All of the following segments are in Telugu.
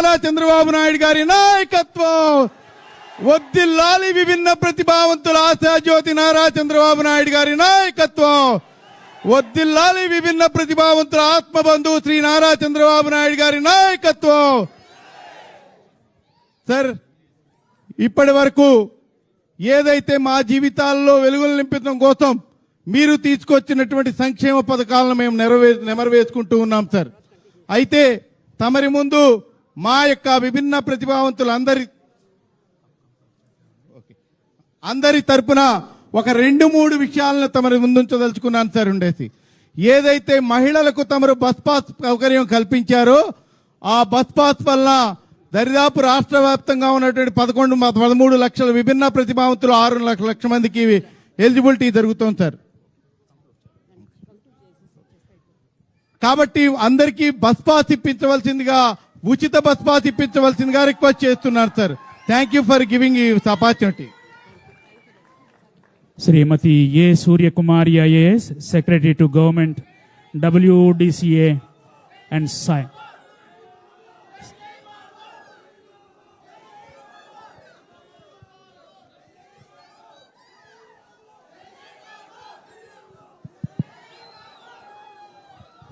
నారా చంద్రబాబు నాయుడు గారి నాయకత్వం, వర్ధిల్లాలి విభిన్న ప్రతిభావంతుల ఆశాజ్యోతి నారా చంద్రబాబు నాయుడు గారి నాయకత్వం, వర్ధిల్లాలి విభిన్న ప్రతిభావంతుల ఆత్మబంధువు శ్రీ నారా చంద్రబాబు నాయుడు గారి నాయకత్వం. సార్, ఇప్పటి వరకు ఏదైతే మా జీవితాల్లో వెలుగులు నింపడం కోసం మీరు తీసుకొచ్చినటువంటి సంక్షేమ పథకాలను మేము నెరవేర్చుకుంటూ ఉన్నాం సార్. అయితే తమరి ముందు మా యొక్క విభిన్న ప్రతిభావంతులందరి తరపున ఒక 2-3 విషయాలను తమరి ముందుంచదలుచుకున్నాను సార్. ఉండేసి ఏదైతే మహిళలకు తమరు బస్ పాస్ సౌకర్యం కల్పించారో ఆ బస్ పాస్ వల్ల దరిదాపు రాష్ట్ర వ్యాప్తంగా ఉన్నటువంటి 13 లక్షల విభిన్న ప్రతిభావంతులు 6 లక్షల మందికి ఎలిజిబిలిటీ జరుగుతోంది సార్. కాబట్టి అందరికీ బస్ పాస్ ఇప్పించవలసిందిగా, ఉచిత బస్ పాస్ ఇప్పించవలసిందిగా రిక్వెస్ట్ చేస్తున్నారు sir. Thank you for giving this opportunity. Shrimati A Suryakumari IAS, secretary to government WDCA and SAI.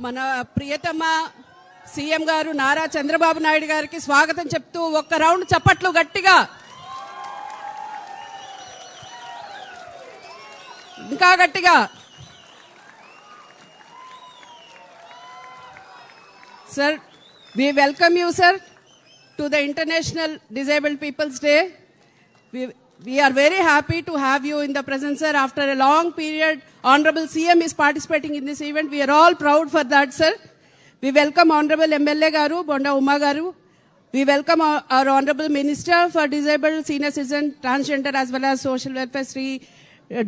మన ప్రియతమ సీఎం గారు నారా చంద్రబాబు నాయుడు గారికి స్వాగతం చెప్తూ ఒక్క రౌండ్ చప్పట్లు గట్టిగా, ఇంకా గట్టిగా. Sir, we welcome you, sir, to the International Disabled People's Day. We are very happy to have you in the presence, sir. After a long period, Honorable CM is participating in this event. We are all proud for that, sir. We welcome Honorable MLA Garu, Bonda Uma Garu. We welcome our Honorable Minister for Disabled, Senior Citizen, Transgender as well as Social Welfare, Sri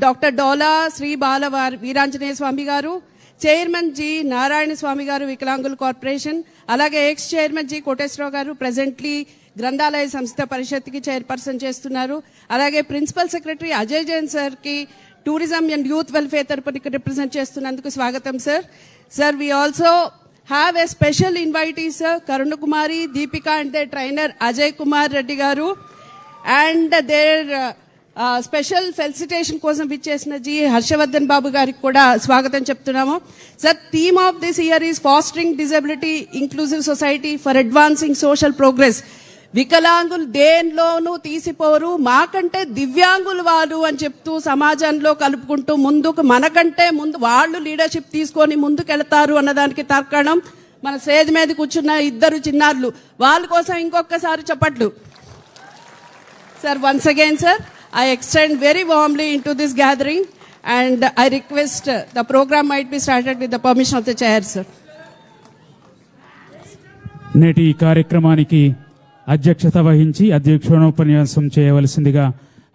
Dr. Dola, Sri Bala Veeranjanaya Swami Garu. Chairman G Narayana Swamy garu వికలాంగుల కార్పొరేషన్, అలాగే ఎక్స్ చైర్మన్ జి కోటేశ్వరరావు గారు ప్రెజెంట్లీ గ్రంథాలయ సంస్థ పరిషత్కి చైర్పర్సన్ చేస్తున్నారు. అలాగే principal secretary Ajay Jain sir కి టూరిజం అండ్ యూత్ వెల్ఫేర్ తరపున రిప్రజెంట్ చేస్తున్నందుకు స్వాగతం sir. Sir, we also have a special invitee sir, Karuna Kumari, Deepika and the trainer Ajay Kumar Reddy గారు అండ్ దేర్ స్పెషల్ ఫెలిసిటేషన్ కోసం విచ్చేసిన జి హర్షవర్ధన్ బాబు గారికి కూడా స్వాగతం చెప్తున్నాము. Sir, theme of this year is fostering disability inclusive society for advancing social progress. వికలాంగులు దేనిలోనూ తీసిపోరు, మాకంటే దివ్యాంగులు వారు అని చెప్తూ సమాజంలో కలుపుకుంటూ ముందుకు, మనకంటే ముందు వాళ్ళు లీడర్షిప్ తీసుకొని ముందుకెళ్తారు అన్నదానికి తర్కణం మన స్టేజ్ మీద కూర్చున్న 2 చిన్నారులు. వాళ్ళ కోసం ఇంకొకసారి చెప్పట్లు. Sir, once again, sir, I extend very warmly into this gathering and I request the program might be started with the permission of the chair, sir. నేటి కార్యక్రమానికి అధ్యక్షత వహించి అధ్యక్షోపన్యాసం చేయవలసిందిగా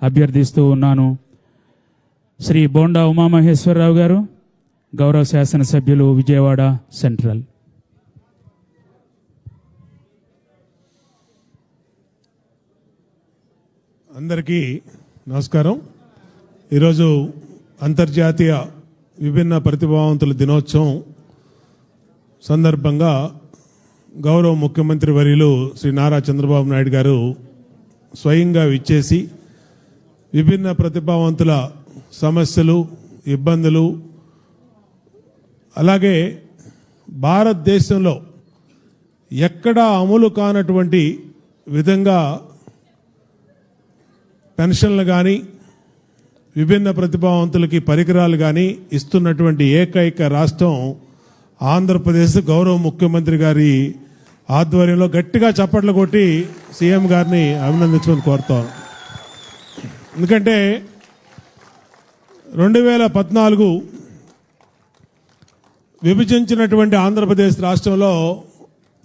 అభ్యర్థిస్తూ ఉన్నాను. శ్రీ బోండా ఉమామహేశ్వరరావు గారు, గౌరవ శాసనసభ్యులు, విజయవాడ సెంట్రల్. అందరికీ నమస్కారం. ఈరోజు అంతర్జాతీయ విభిన్న ప్రతిభావంతుల దినోత్సవం సందర్భంగా గౌరవ ముఖ్యమంత్రి వర్యులు శ్రీ నారా చంద్రబాబు నాయుడు గారు స్వయంగా విచ్చేసి విభిన్న ప్రతిభావంతుల సమస్యలు, ఇబ్బందులు, అలాగే భారతదేశంలో ఎక్కడా అమలు కానటువంటి విధంగా పెన్షన్లు కానీ విభిన్న ప్రతిభావంతులకి పరికరాలు కానీ ఇస్తున్నటువంటి ఏకైక రాష్ట్రం ఆంధ్రప్రదేశ్. గౌరవ ముఖ్యమంత్రి గారి ఆధ్వర్యంలో గట్టిగా చప్పట్లు కొట్టి సీఎం గారిని అభినందించమని కోరుతాం. ఎందుకంటే 2014 విభజించినటువంటి ఆంధ్రప్రదేశ్ రాష్ట్రంలో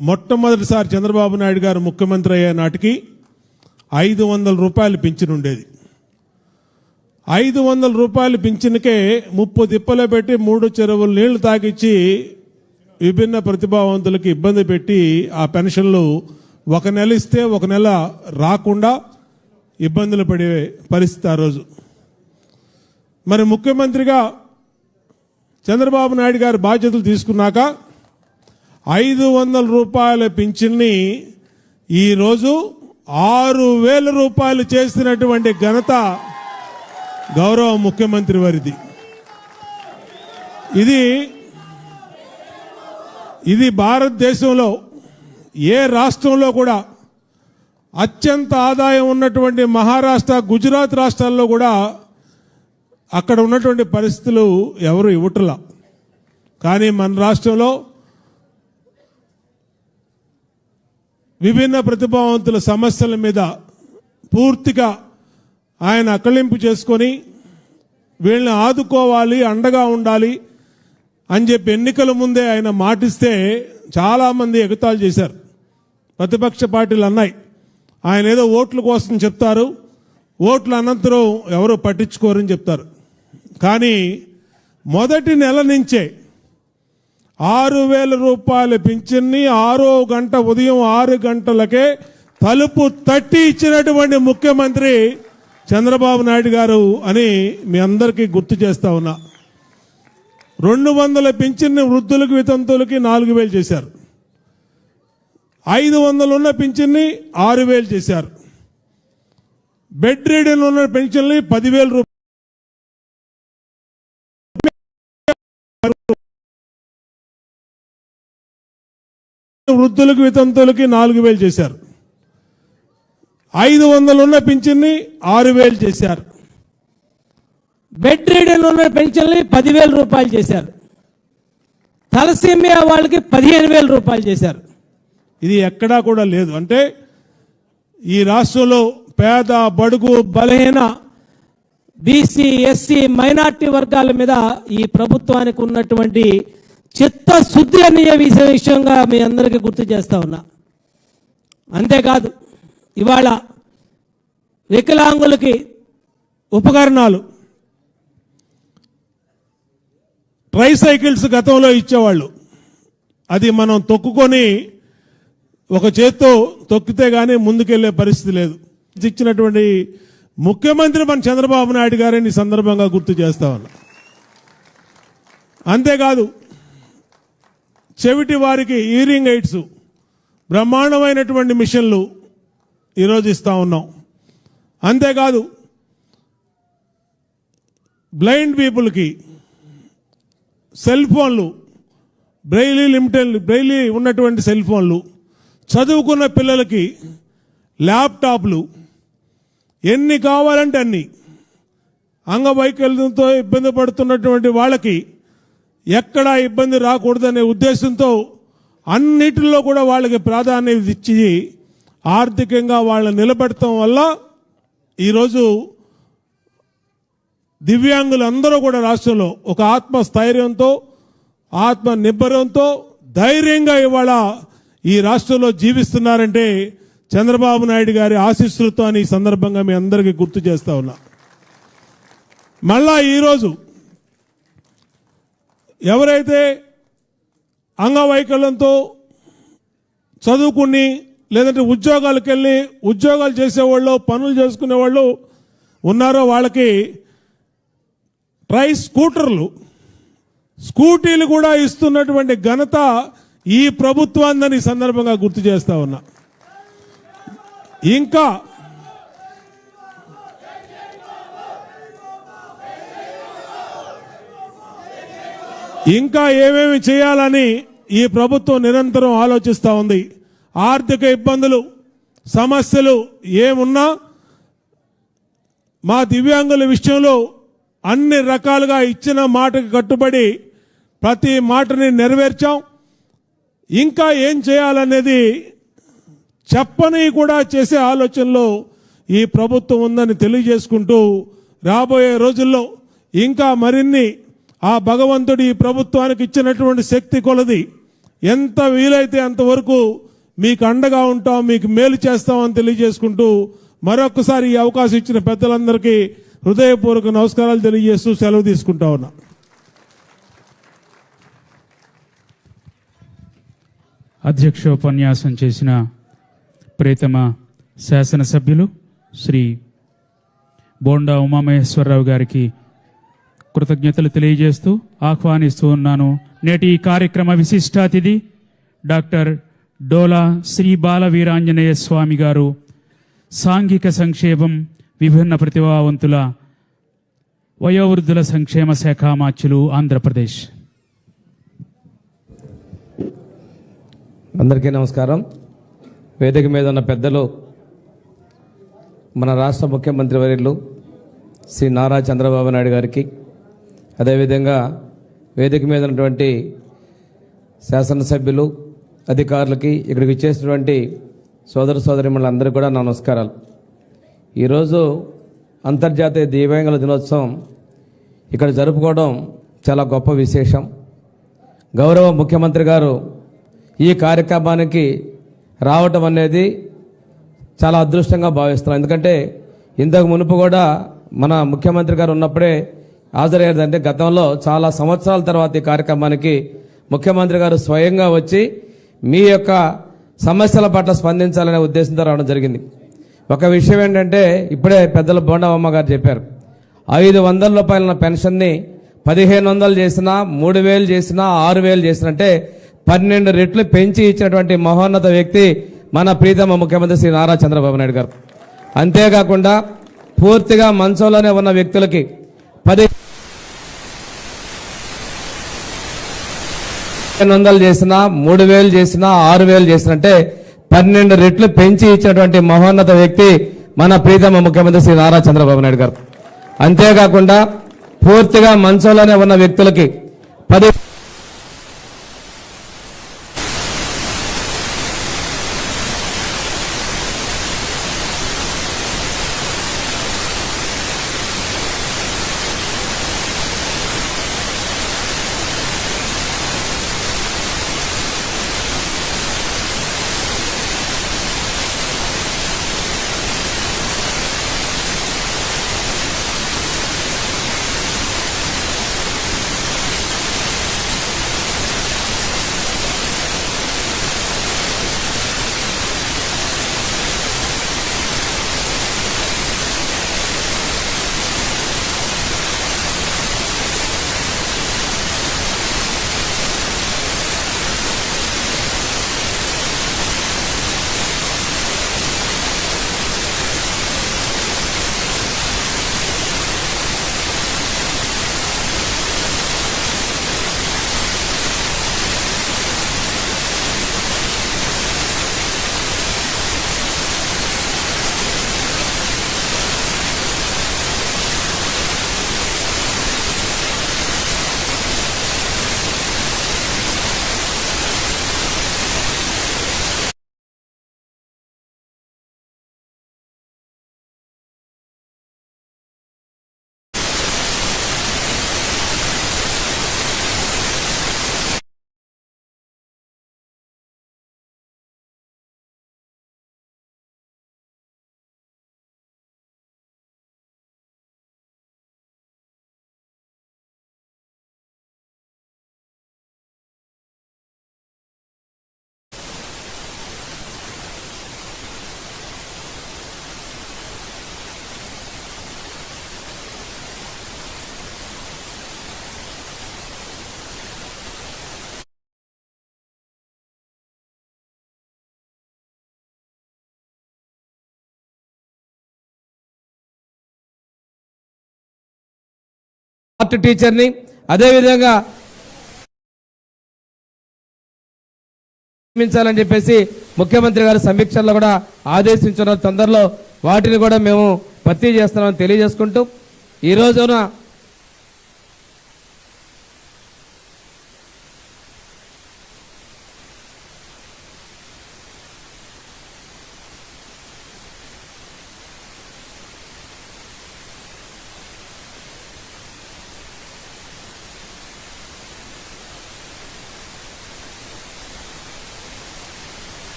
మొట్టమొదటిసారి చంద్రబాబు నాయుడు గారు ముఖ్యమంత్రి అయ్యే నాటికి 500 రూపాయలు పింఛన్ ఉండేది. 500 రూపాయలు పింఛన్కే 30 తిప్పలు పెట్టి 3 చెరువులు నీళ్లు తాగిచ్చి విభిన్న ప్రతిభావంతులకి ఇబ్బంది పెట్టి ఆ పెన్షన్లు 1 నెల ఇస్తే 1 నెల రాకుండా ఇబ్బందులు పడే పరిస్థితి ఆ రోజు. మరి ముఖ్యమంత్రిగా చంద్రబాబు నాయుడు గారు బాధ్యతలు తీసుకున్నాక 500 రూపాయల పింఛన్ని ఈరోజు 6,000 రూపాయలు చేసినటువంటి ఘనత గౌరవ ముఖ్యమంత్రి వారిది. ఇది భారతదేశంలో ఏ రాష్ట్రంలో కూడా అత్యంత ఆదాయం ఉన్నటువంటి మహారాష్ట్ర, గుజరాత్ రాష్ట్రాల్లో కూడా అక్కడ ఉన్నటువంటి పరిస్థితులు ఎవరు ఇవ్వట్లా. కానీ మన రాష్ట్రంలో విభిన్న ప్రతిభావంతుల సమస్యల మీద పూర్తిగా ఆయన అకళింపు చేసుకొని వీళ్ళని ఆదుకోవాలి, అండగా ఉండాలి అని చెప్పి ఎన్నికల ముందే ఆయన మాటిస్తే చాలామంది ఎగతాళి చేశారు. ప్రతిపక్ష పార్టీలు అన్నాయి ఆయన ఏదో ఓట్ల కోసం చెప్తారు, ఓట్ల అనంతరం ఎవరు పట్టించుకోరని చెప్తారు. కానీ మొదటి నెల నుంచే 6,000 రూపాయల పింఛన్ని 6వ గంట ఉదయం 6 గంటలకే తలుపు తట్టి ఇచ్చినటువంటి ముఖ్యమంత్రి చంద్రబాబు నాయుడు గారు అని మీ అందరికీ గుర్తు చేస్తా ఉన్నా. 200 పింఛన్ని వృద్ధులకు, వితంతువులకి 4,000 చేశారు. 500 ఉన్న పింఛన్ని 6,000 చేశారు. బెడ్ రీడన్ ఉన్న పెన్షన్ని 10,000 రూపాయలు, వృద్ధులకు, వితంతువులకి 4,000 చేశారు. 500 ఉన్న పింఛన్ని 6,000 చేశారు. బెడ్ రీడన్ ఉన్న పెన్షన్లు 10,000 రూపాయలు చేశారు. తలసీమియా వాళ్ళకి 15,000 రూపాయలు చేశారు. ఇది ఎక్కడా కూడా లేదు. అంటే ఈ రాష్ట్రంలో పేద, బడుగు, బలహీన బీసీ, ఎస్సీ, మైనార్టీ వర్గాల మీద ఈ ప్రభుత్వానికి ఉన్నటువంటి చిత్తశుద్ధి అనే విషయంగా మీ అందరికీ గుర్తు చేస్తా ఉన్నా. అంతేకాదు ఇవాళ వికలాంగులకి ఉపకరణాలు, ట్రైసైకిల్స్ గతంలో ఇచ్చేవాళ్ళు, అది మనం తొక్కుకొని ఒక చేత్తో తొక్కితే గానీ ముందుకెళ్లే పరిస్థితి లేదు. ఇచ్చినటువంటి ముఖ్యమంత్రి మన చంద్రబాబు నాయుడు గారిని ఈ సందర్భంగా గుర్తు చేస్తా ఉన్నా. అంతేకాదు చెవిటి వారికి ఇయరింగ్ ఎయిడ్స్ బ్రహ్మాండమైనటువంటి మిషన్లు ఈరోజు ఇస్తా ఉన్నాం. అంతేకాదు బ్లైండ్ పీపుల్కి సెల్ ఫోన్లు, బ్రెయిలీ ఉన్నటువంటి సెల్ ఫోన్లు, చదువుకున్న పిల్లలకి ల్యాప్టాప్లు, ఎన్ని కావాలంటే అన్ని, అంగవైకల్యంతో ఇబ్బంది పడుతున్నటువంటి వాళ్ళకి ఎక్కడా ఇబ్బంది రాకూడదనే ఉద్దేశంతో అన్నిటిలో కూడా వాళ్ళకి ప్రాధాన్యత ఇచ్చి ఆర్థికంగా వాళ్ళని నిలబెడటం వల్ల ఈరోజు దివ్యాంగులందరూ కూడా రాష్ట్రంలో ఒక ఆత్మస్థైర్యంతో, ఆత్మ నిబ్బరంతో, ధైర్యంగా ఇవాళ ఈ రాష్ట్రంలో జీవిస్తున్నారంటే చంద్రబాబు నాయుడు గారి ఆశీస్సులతో అని ఈ సందర్భంగా మీ అందరికీ గుర్తు చేస్తా ఉన్నా. మళ్ళా ఈరోజు ఎవరైతే అంగవైకల్యంతో చదువుకుని లేదంటే ఉద్యోగాలకు వెళ్ళి ఉద్యోగాలు చేసేవాళ్ళు, పనులు చేసుకునేవాళ్ళు ఉన్నారో వాళ్ళకి స్కూటీలు కూడా ఇస్తున్నటువంటి ఘనత ఈ ప్రభుత్వాన్ని సందర్భంగా గుర్తు చేస్తా ఉన్నా. ఇంకా ఏమేమి చేయాలని ఈ ప్రభుత్వం నిరంతరం ఆలోచిస్తూ ఉంది. ఆర్థిక ఇబ్బందులు, సమస్యలు ఏమున్నా మా దివ్యాంగుల విషయంలో అన్ని రకాలుగా ఇచ్చిన మాటకు కట్టుబడి ప్రతి మాటని నెరవేర్చాం. ఇంకా ఏం చేయాలనేది చెప్పని కూడా చేసే ఆలోచనలో ఈ ప్రభుత్వం ఉందని తెలియజేసుకుంటూ రాబోయే రోజుల్లో ఇంకా మరిన్ని ఆ భగవంతుడు ఈ ప్రభుత్వానికి ఇచ్చినటువంటి శక్తి కొలది ఎంత వీలైతే అంతవరకు మీకు అండగా ఉంటాం, మీకు మేలు చేస్తామని తెలియజేసుకుంటూ మరొకసారి ఈ అవకాశం ఇచ్చిన పెద్దలందరికీ హృదయపూర్వక నమస్కారాలు తెలియజేస్తూ సెలవు తీసుకుంటా ఉన్నా. అధ్యక్షోపన్యాసం చేసిన ప్రియతమ శాసనసభ్యులు శ్రీ బోండా ఉమామహేశ్వరరావు గారికి కృతజ్ఞతలు తెలియజేస్తూ ఆహ్వానిస్తూ ఉన్నాను. నేటి ఈ కార్యక్రమ విశిష్ట అతిథి డాక్టర్ డోలా శ్రీ బాల వీరాంజనేయ స్వామి గారు, సాంఘిక సంక్షేమం విభిన్న ప్రతిభావంతుల వయోవృద్ధుల సంక్షేమ శాఖ మాచ్యులు, ఆంధ్రప్రదేశ్. అందరికీ నమస్కారం. వేదిక మీద ఉన్న పెద్దలు, మన రాష్ట్ర ముఖ్యమంత్రి వర్యులు శ్రీ నారా చంద్రబాబు నాయుడు గారికి, అదేవిధంగా వేదిక మీద ఉన్నటువంటి శాసనసభ్యులు, అధికారులకి, ఇక్కడికి ఇచ్చేసినటువంటి సోదర సోదరిమణులందరికీ కూడా నా నమస్కారాలు. ఈరోజు అంతర్జాతీయ దివ్యాంగుల దినోత్సవం ఇక్కడ జరుపుకోవడం చాలా గొప్ప విశేషం. గౌరవ ముఖ్యమంత్రి గారు ఈ కార్యక్రమానికి రావటం అనేది చాలా అదృష్టంగా భావిస్తున్నాం. ఎందుకంటే ఇంతకు మునుపు కూడా మన ముఖ్యమంత్రి గారు ఉన్నప్పుడే హాజరయ్యారంటే, గతంలో చాలా సంవత్సరాల తర్వాత ఈ కార్యక్రమానికి ముఖ్యమంత్రి గారు స్వయంగా వచ్చి మీ యొక్క సమస్యల పట్ల స్పందించాలనే ఉద్దేశంతో రావడం జరిగింది. ఒక విషయం ఏంటంటే, ఇప్పుడే పెద్దలు బోండమ్మ గారు చెప్పారు, 500 రూపాయల పెన్షన్ని 1500 చేసినా, 3000 చేసినా, 6000 చేసినంటే 12 రెట్లు పెంచి ఇచ్చినటువంటి మహోన్నత వ్యక్తి మన ప్రీతమ ముఖ్యమంత్రి శ్రీ నారా చంద్రబాబు నాయుడు గారు. అంతేకాకుండా పూర్తిగా మంచంలోనే ఉన్న వ్యక్తులకి 1500 చేసినా, 3000 చేసినా, 6000 చేసినంటే 12 రెట్లు పెంచి ఇచ్చినటువంటి మహోన్నత వ్యక్తి మన ప్రీతమ ముఖ్యమంత్రి శ్రీ నారా చంద్రబాబు నాయుడు గారు. అంతేకాకుండా పూర్తిగా మంచంలోనే ఉన్న వ్యక్తులకి 8 టీచర్ని, అదేవిధంగా నియమించాలని చెప్పేసి ముఖ్యమంత్రి గారు సమీక్షల్లో కూడా ఆదేశించిన తొందరలో వాటిని కూడా మేము భర్తీ చేస్తున్నామని తెలియజేసుకుంటూ, ఈ రోజున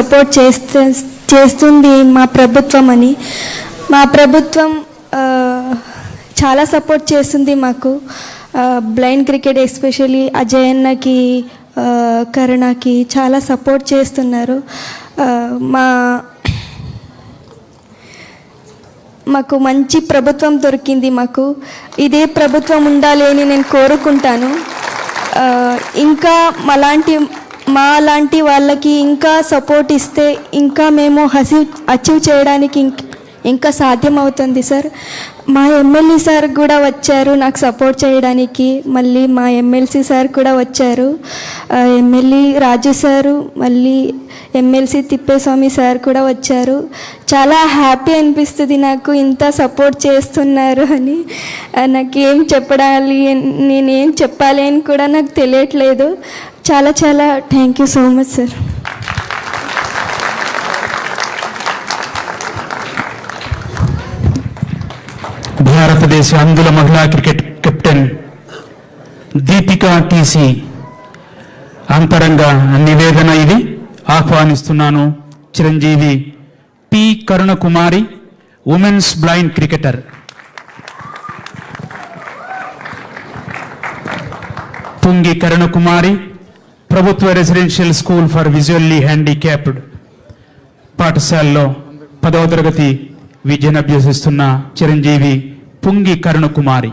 సపోర్ట్ చేస్తుంది మా ప్రభుత్వం అని. మా ప్రభుత్వం చాలా సపోర్ట్ చేస్తుంది మాకు. బ్లైండ్ క్రికెట్ ఎస్పెషల్లీ అజయన్నకి, కరుణకి చాలా సపోర్ట్ చేస్తున్నారు. మాకు మంచి ప్రభుత్వం దొరికింది. మాకు ఇదే ప్రభుత్వం ఉండాలి అని నేను కోరుకుంటాను. ఇంకా మా లాంటి వాళ్ళకి ఇంకా సపోర్ట్ ఇస్తే ఇంకా మేము అచీవ్ చేయడానికి ఇంకా సాధ్యం అవుతుంది సార్. మా ఎమ్మెల్యే సార్ కూడా వచ్చారు నాకు సపోర్ట్ చేయడానికి. మళ్ళీ మా ఎమ్మెల్సీ సార్ కూడా వచ్చారు, ఎమ్మెల్యే రాజు సారు, మళ్ళీ ఎమ్మెల్సీ తిప్పేస్వామి సార్ కూడా వచ్చారు. చాలా హ్యాపీ అనిపిస్తుంది నాకు ఇంత సపోర్ట్ చేస్తున్నారు అని. నాకేం చెప్పడాలి, నేనేం చెప్పాలి అని కూడా నాకు తెలియట్లేదు. చాలా చాలా thank you so much sir. భారతదేశ అందుల మహిళా క్రికెట్ కెప్టెన్ దీపికా టీసీ అంతరంగ నివేదన ఇది. ఆహ్వానిస్తున్నాను చిరంజీవి P Karunakumari, women's blind cricketer. Pungi Karunakumari, ప్రభుత్వ residential school for visually handicapped పాఠశాలలో 10వ తరగతి విద్యను అభ్యసిస్తున్న చిరంజీవి పుంగి కరుణకుమారి.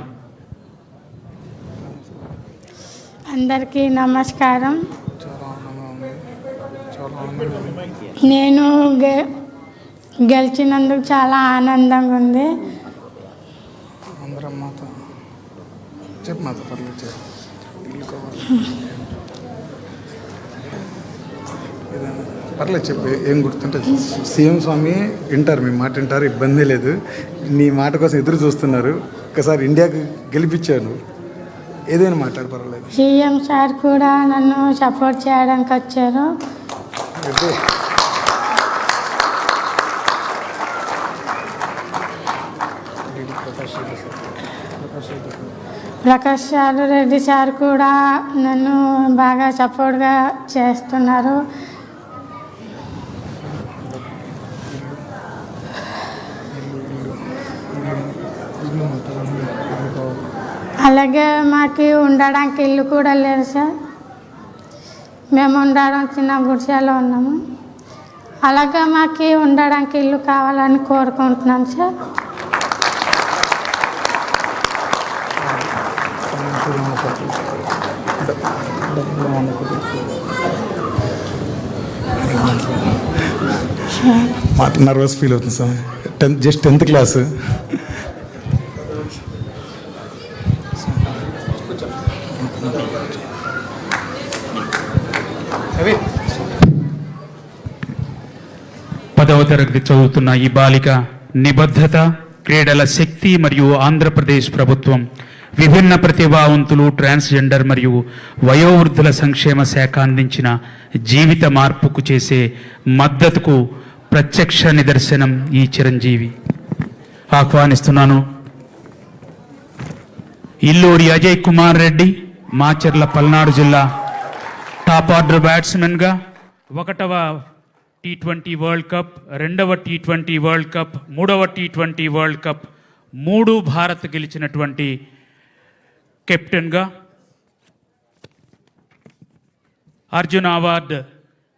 అందరికీ నమస్కారం. నేను గెలిచినందుకు చాలా ఆనందంగా ఉంది. పర్లేదు చెప్పు, ఏం గుర్తుంటే. సీఎం స్వామి వింటారు, మీ మాట వింటారు, ఇబ్బంది లేదు. నీ మాట కోసం ఎదురు చూస్తున్నారు. ఒకసారి ఇండియాకి గెలిపించాను, ఏదైనా మాట్లాడు, పర్వాలేదు. సీఎం సార్ కూడా నన్ను సపోర్ట్ చేయడానికి వచ్చారు. ప్రకాష్ రెడ్డి సార్ కూడా నన్ను బాగా సపోర్ట్గా చేస్తున్నారు. అలాగే మాకు ఉండడానికి ఇల్లు కూడా లేదు సార్. మేము ఉండడం చిన్న గుడిసెలో ఉన్నాము. అలాగే మాకు ఉండడానికి ఇల్లు కావాలని కోరుకుంటున్నాను సార్. మాట నర్వస్ ఫీల్ అవుతుంది సార్. Just 10th class. పదవ తరగతి చదువుతున్న ఈ బాలిక నిబద్ధత, క్రీడల శక్తి మరియు ఆంధ్రప్రదేశ్ ప్రభుత్వం విభిన్న ప్రతిభావంతులు, ట్రాన్స్జెండర్ మరియు వయోవృద్ధుల సంక్షేమ శాఖ అందించిన జీవిత మార్పుకు చేసే మద్దతుకు ప్రత్యక్ష నిదర్శనం ఈ చిరంజీవి. ఆహ్వానిస్తున్నాను ఇల్లూరి అజయ్ కుమార్ రెడ్డి, మాచర్ల పల్నాడు జిల్లా టాప్ ఆర్డర్ బ్యాట్స్మెన్గా 1వ T20 వరల్డ్ కప్, 2వ T20 వరల్డ్ కప్, 3వ T20 వరల్డ్ కప్ 3 భారత్ గెలిచినటువంటి కెప్టెన్గా, అర్జున్ అవార్డు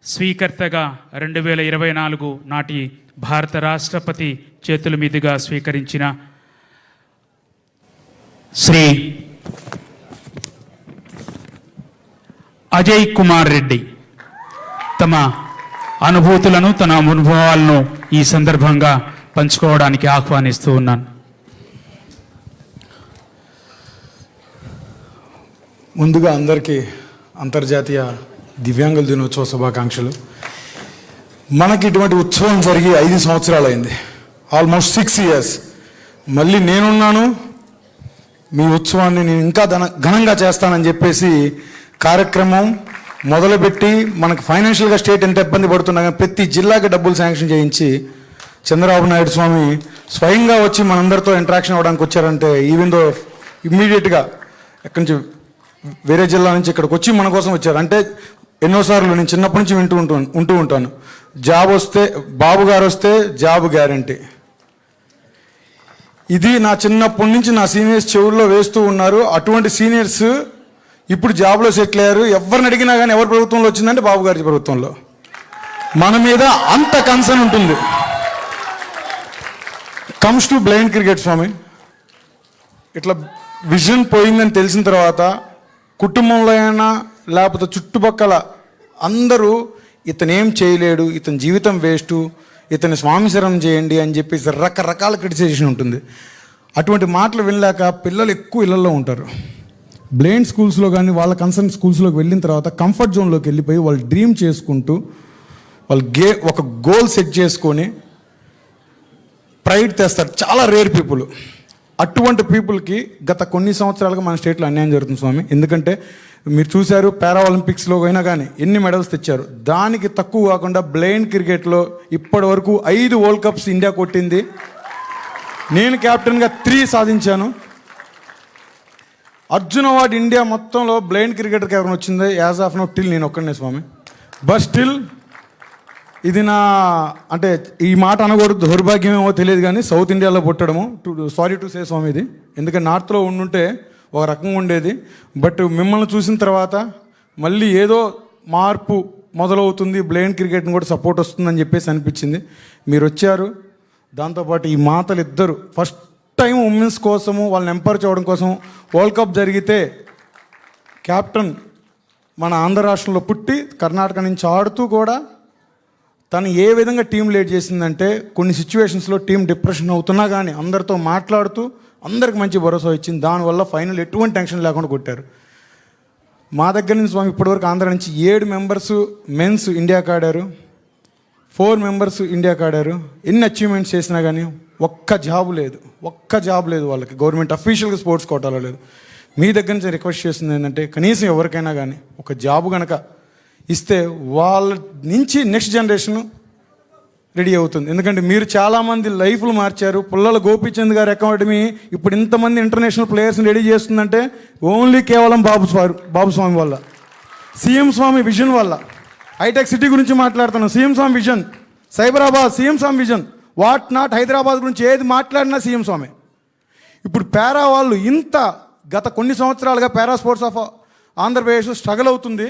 స్వీకర్తగా 2024 నాటి భారత రాష్ట్రపతి చేతుల మీదుగా స్వీకరించిన శ్రీ అజయ్ కుమార్ రెడ్డి తమ అనుభూతులను, తన అనుభవాలను ఈ సందర్భంగా పంచుకోవడానికి ఆహ్వానిస్తూ ఉన్నాను. ముందుగా అందరికీ అంతర్జాతీయ దివ్యాంగుల దినోత్సవ శుభాకాంక్షలు. మనకి ఇటువంటి ఉత్సవం జరిగి 5 సంవత్సరాలు అయింది, ఆల్మోస్ట్ 6 years. మళ్ళీ నేనున్నాను, మీ ఉత్సవాన్ని నేను ఇంకా ఘనంగా చేస్తానని చెప్పేసి కార్యక్రమం మొదలుపెట్టి, మనకి ఫైనాన్షియల్గా స్టేట్ ఎంత ఇబ్బంది పడుతున్నా కానీ ప్రతి జిల్లాకి డబ్బులు శాంక్షన్ చేయించి చంద్రబాబు నాయుడు స్వామి స్వయంగా వచ్చి మనందరితో ఇంటరాక్షన్ అవ్వడానికి వచ్చారంటే, ఈవెన్ దో ఇమ్మీడియట్గా ఎక్కడి నుంచి వేరే జిల్లా నుంచి ఇక్కడికి వచ్చి మన కోసం వచ్చారు అంటే, ఎన్నోసార్లు నేను చిన్నప్పటి నుంచి ఉంటూ ఉంటాను. జాబ్ వస్తే బాబు గారు వస్తే జాబ్ గ్యారంటీ. ఇది నా చిన్నప్పటి నుంచి నా సీనియర్స్ చెవుల్లో వేస్తూ ఉన్నారు. అటువంటి సీనియర్స్ ఇప్పుడు జాబ్లో సెటిల్ అయ్యారు. ఎవరిని అడిగినా కానీ ఎవరి ప్రభుత్వంలో వచ్చిందంటే బాబు గారి ప్రభుత్వంలో. మన మీద అంత కన్సర్న్ ఉంటుంది. కమ్స్ టు బ్లైండ్ క్రికెట్ స్వామి, ఇట్లా విజన్ పోయిందని తెలిసిన తర్వాత కుటుంబంలో అయినా లేకపోతే చుట్టుపక్కల అందరూ ఇతను ఏం చేయలేడు, ఇతని జీవితం వేస్టు, ఇతని స్వామిశరం చేయండి అని చెప్పేసి రకరకాల క్రిటిసైజేషన్ ఉంటుంది. అటువంటి మాటలు వినలేక పిల్లలు ఎక్కువ ఇళ్లలో ఉంటారు. బ్లైండ్ స్కూల్స్లో కానీ వాళ్ళ కన్సర్న్ స్కూల్స్లోకి వెళ్ళిన తర్వాత కంఫర్ట్ జోన్లోకి వెళ్ళిపోయి వాళ్ళు డ్రీమ్ చేసుకుంటూ వాళ్ళు ఒక గోల్ సెట్ చేసుకొని ప్రైడ్ తెస్తారు. చాలా రేర్ పీపుల్. అటువంటి పీపుల్కి గత కొన్ని సంవత్సరాలుగా మన స్టేట్లో అన్యాయం జరుగుతుంది స్వామి. ఎందుకంటే మీరు చూశారు పారా ఒలింపిక్స్లో అయినా కానీ ఎన్ని మెడల్స్ తెచ్చారు. దానికి తక్కువ కాకుండా బ్లైండ్ క్రికెట్లో ఇప్పటి వరకు 5 వరల్డ్ కప్స్ ఇండియా కొట్టింది. నేను కెప్టెన్గా 3 సాధించాను. అర్జున్ అవార్డు ఇండియా మొత్తంలో బ్లైండ్ క్రికెటర్కి ఎవరైనా వచ్చింది యాజ్ ఆఫ్ నౌ టిల్ నేను ఒక్కడనే స్వామి. బట్ స్టిల్ ఇది నా అంటే ఈ మాట అనకూడదు, దౌర్భాగ్యమేమో తెలియదు కానీ సౌత్ ఇండియాలో పుట్టడము సారీ టు సే స్వామి ఇది. ఎందుకంటే నార్త్లో ఉండుంటే ఒక రకంగా ఉండేది. బట్ మిమ్మల్ని చూసిన తర్వాత మళ్ళీ ఏదో మార్పు మొదలవుతుంది, బ్లైండ్ క్రికెట్ని కూడా సపోర్ట్ వస్తుందని చెప్పేసి అనిపించింది. మీరు వచ్చారు. దాంతోపాటు ఈ మాతలు ఇద్దరు ఫస్ట్ టైం ఉమెన్స్ కోసము వాళ్ళని ఎంపవర్ చేయడం కోసం వరల్డ్ కప్ జరిగితే కెప్టెన్ మన ఆంధ్ర రాష్ట్రంలో పుట్టి కర్ణాటక నుంచి ఆడుతూ కూడా తను ఏ విధంగా టీం లీడ్ చేసిందంటే కొన్ని సిచ్యువేషన్స్లో టీం డిప్రెషన్ అవుతున్నా కానీ అందరితో మాట్లాడుతూ అందరికి మంచి భరోసా ఇచ్చింది. దానివల్ల ఫైనల్ ఎటువంటి టెన్షన్ లేకుండా కొట్టారు. మా దగ్గర నుంచి స్వామి ఇప్పటివరకు ఆంధ్ర నుంచి 7 మెంబర్స్ మెన్స్ ఇండియాకి ఆడారు, 4 మెంబర్స్ ఇండియాకి ఆడారు. ఎన్ని అచీవ్మెంట్స్ చేసినా కానీ ఒక్క జాబ్ లేదు వాళ్ళకి. గవర్నమెంట్ అఫీషియల్గా స్పోర్ట్స్ కోటాలో లేదు. మీ దగ్గర నుంచి రిక్వెస్ట్ చేస్తుంది ఏంటంటే కనీసం ఎవరికైనా కానీ ఒక జాబ్ కనుక ఇస్తే వాళ్ళ నుంచి నెక్స్ట్ జనరేషన్ రెడీ అవుతుంది. ఎందుకంటే మీరు చాలామంది లైఫ్లు మార్చారు. పుల్లల గోపీచంద్ గారి అకాడమీ ఇప్పుడు ఇంతమంది ఇంటర్నేషనల్ ప్లేయర్స్ని రెడీ చేస్తుందంటే ఓన్లీ కేవలం బాబు స్వామి వల్ల, సీఎం స్వామి విజన్ వల్ల. హైటెక్ సిటీ గురించి మాట్లాడుతున్నాం, CM Swami vision. Cyberabad CM Swami vision. What not Hyderabad గురించి ఏది మాట్లాడినా సీఎం స్వామి. ఇప్పుడు పారా వాళ్ళు ఇంత గత కొన్ని సంవత్సరాలుగా para sports of Andhra Pradesh struggle అవుతుంది.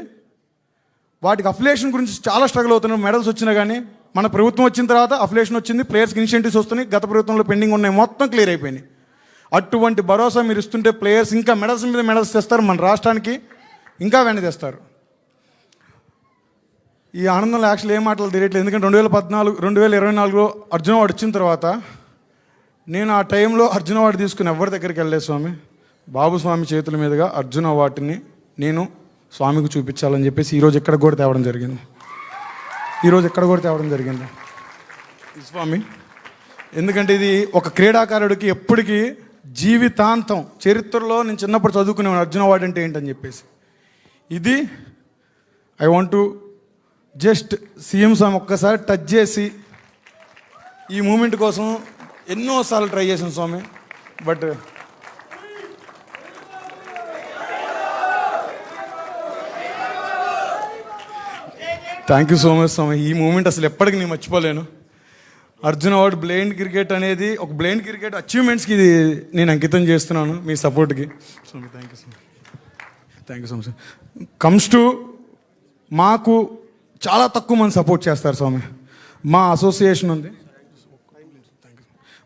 వాటికి అఫిలియేషన్ గురించి చాలా స్ట్రగుల్ అవుతున్నాయి. మెడల్స్ వచ్చినా కానీ మన ప్రభుత్వం వచ్చిన తర్వాత అఫిలియేషన్ వచ్చింది, ప్లేయర్స్కి ఇనిషియేటివ్స్ వస్తున్నాయి. గత ప్రభుత్వంలో పెండింగ్ ఉన్నాయి, మొత్తం క్లియర్ అయిపోయినాయి. అటువంటి భరోసా మీరు ఇస్తుంటే ప్లేయర్స్ ఇంకా మెడల్స్ మీద మెడల్స్ తెస్తారు, మన రాష్ట్రానికి ఇంకా వెన్న తెస్తారు. ఈ ఆనందంలో యాక్చువల్ ఏం మాటలు తెలియట్లేదు. ఎందుకంటే 2024 అర్జున్ అవార్డు వచ్చిన తర్వాత నేను ఆ టైంలో అర్జున్ అవార్డు తీసుకుని ఎవరి దగ్గరికి వెళ్ళలేదు స్వామి. బాబు స్వామి చేతుల మీదుగా అర్జున్ అవార్డుని నేను స్వామికి చూపించాలని చెప్పేసి ఈరోజు ఎక్కడ కూడా తేవడం జరిగింది స్వామి. ఎందుకంటే ఇది ఒక క్రీడాకారుడికి ఎప్పటికీ జీవితాంతం చరిత్రలో నేను చిన్నప్పుడు చదువుకునేవాడు అర్జున్ అవార్డు అంటే ఏంటని చెప్పేసి. ఇది I want to just CM స్వామి ఒక్కసారి టచ్ చేసి ఈ మూమెంట్ కోసం ఎన్నోసార్లు ట్రై చేశాను స్వామి. But thank you so much స్వామి. ఈ మూమెంట్ అసలు ఎప్పటికీ నేను మర్చిపోలేను. అర్జున్ అవార్డు బ్లైండ్ క్రికెట్ అనేది ఒక బ్లైండ్ క్రికెట్ అచీవ్మెంట్స్కి ఇది నేను అంకితం చేస్తున్నాను మీ సపోర్ట్కి స్వామి. Thank you so much. Comes to మాకు చాలా తక్కువ మంది సపోర్ట్ చేస్తారు స్వామి. మా అసోసియేషన్ ఉంది,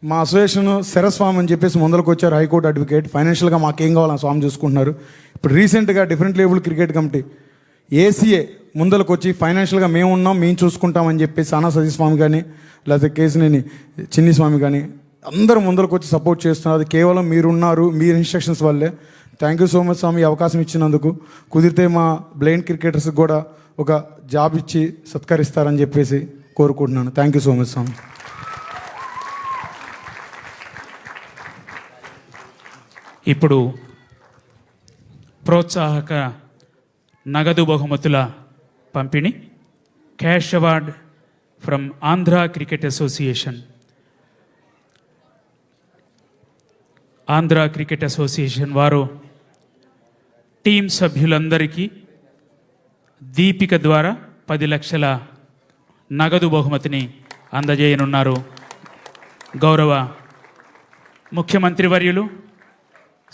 మా అసోసియేషన్ శరస్వామి అని చెప్పేసి ముందరకు వచ్చారు, హైకోర్టు అడ్వకేట్. ఫైనాన్షియల్గా మాకేం కావాలని స్వామి చూసుకుంటున్నారు. ఇప్పుడు రీసెంట్గా different level cricket committee ACA ముందరకు వచ్చి ఫైనాన్షియల్గా మేము ఉన్నాం, మేము చూసుకుంటామని చెప్పేసి సానా సతీష్ స్వామి కానీ లేకపోతే కేసినేని చిన్ని స్వామి కానీ అందరూ ముందరకు వచ్చి సపోర్ట్ చేస్తున్నారు. అది కేవలం మీరున్నారు, మీరు ఇన్స్ట్రక్షన్స్ వల్లే. థ్యాంక్ యూ సో మచ్ స్వామి ఈ అవకాశం ఇచ్చినందుకు. కుదిరితే మా బ్లైండ్ క్రికెటర్స్కి కూడా ఒక జాబ్ ఇచ్చి సత్కరిస్తారని చెప్పేసి కోరుకుంటున్నాను. థ్యాంక్ యూ సో మచ్ స్వామి. ఇప్పుడు ప్రోత్సాహక నగదు బహుమతుల పంపిణీ. Cash award from Andhra cricket association. Andhra cricket association వారు టీం సభ్యులందరికీ దీపిక ద్వారా 10 లక్షల నగదు బహుమతిని అందజేయనున్నారు. గౌరవ ముఖ్యమంత్రి వర్యులు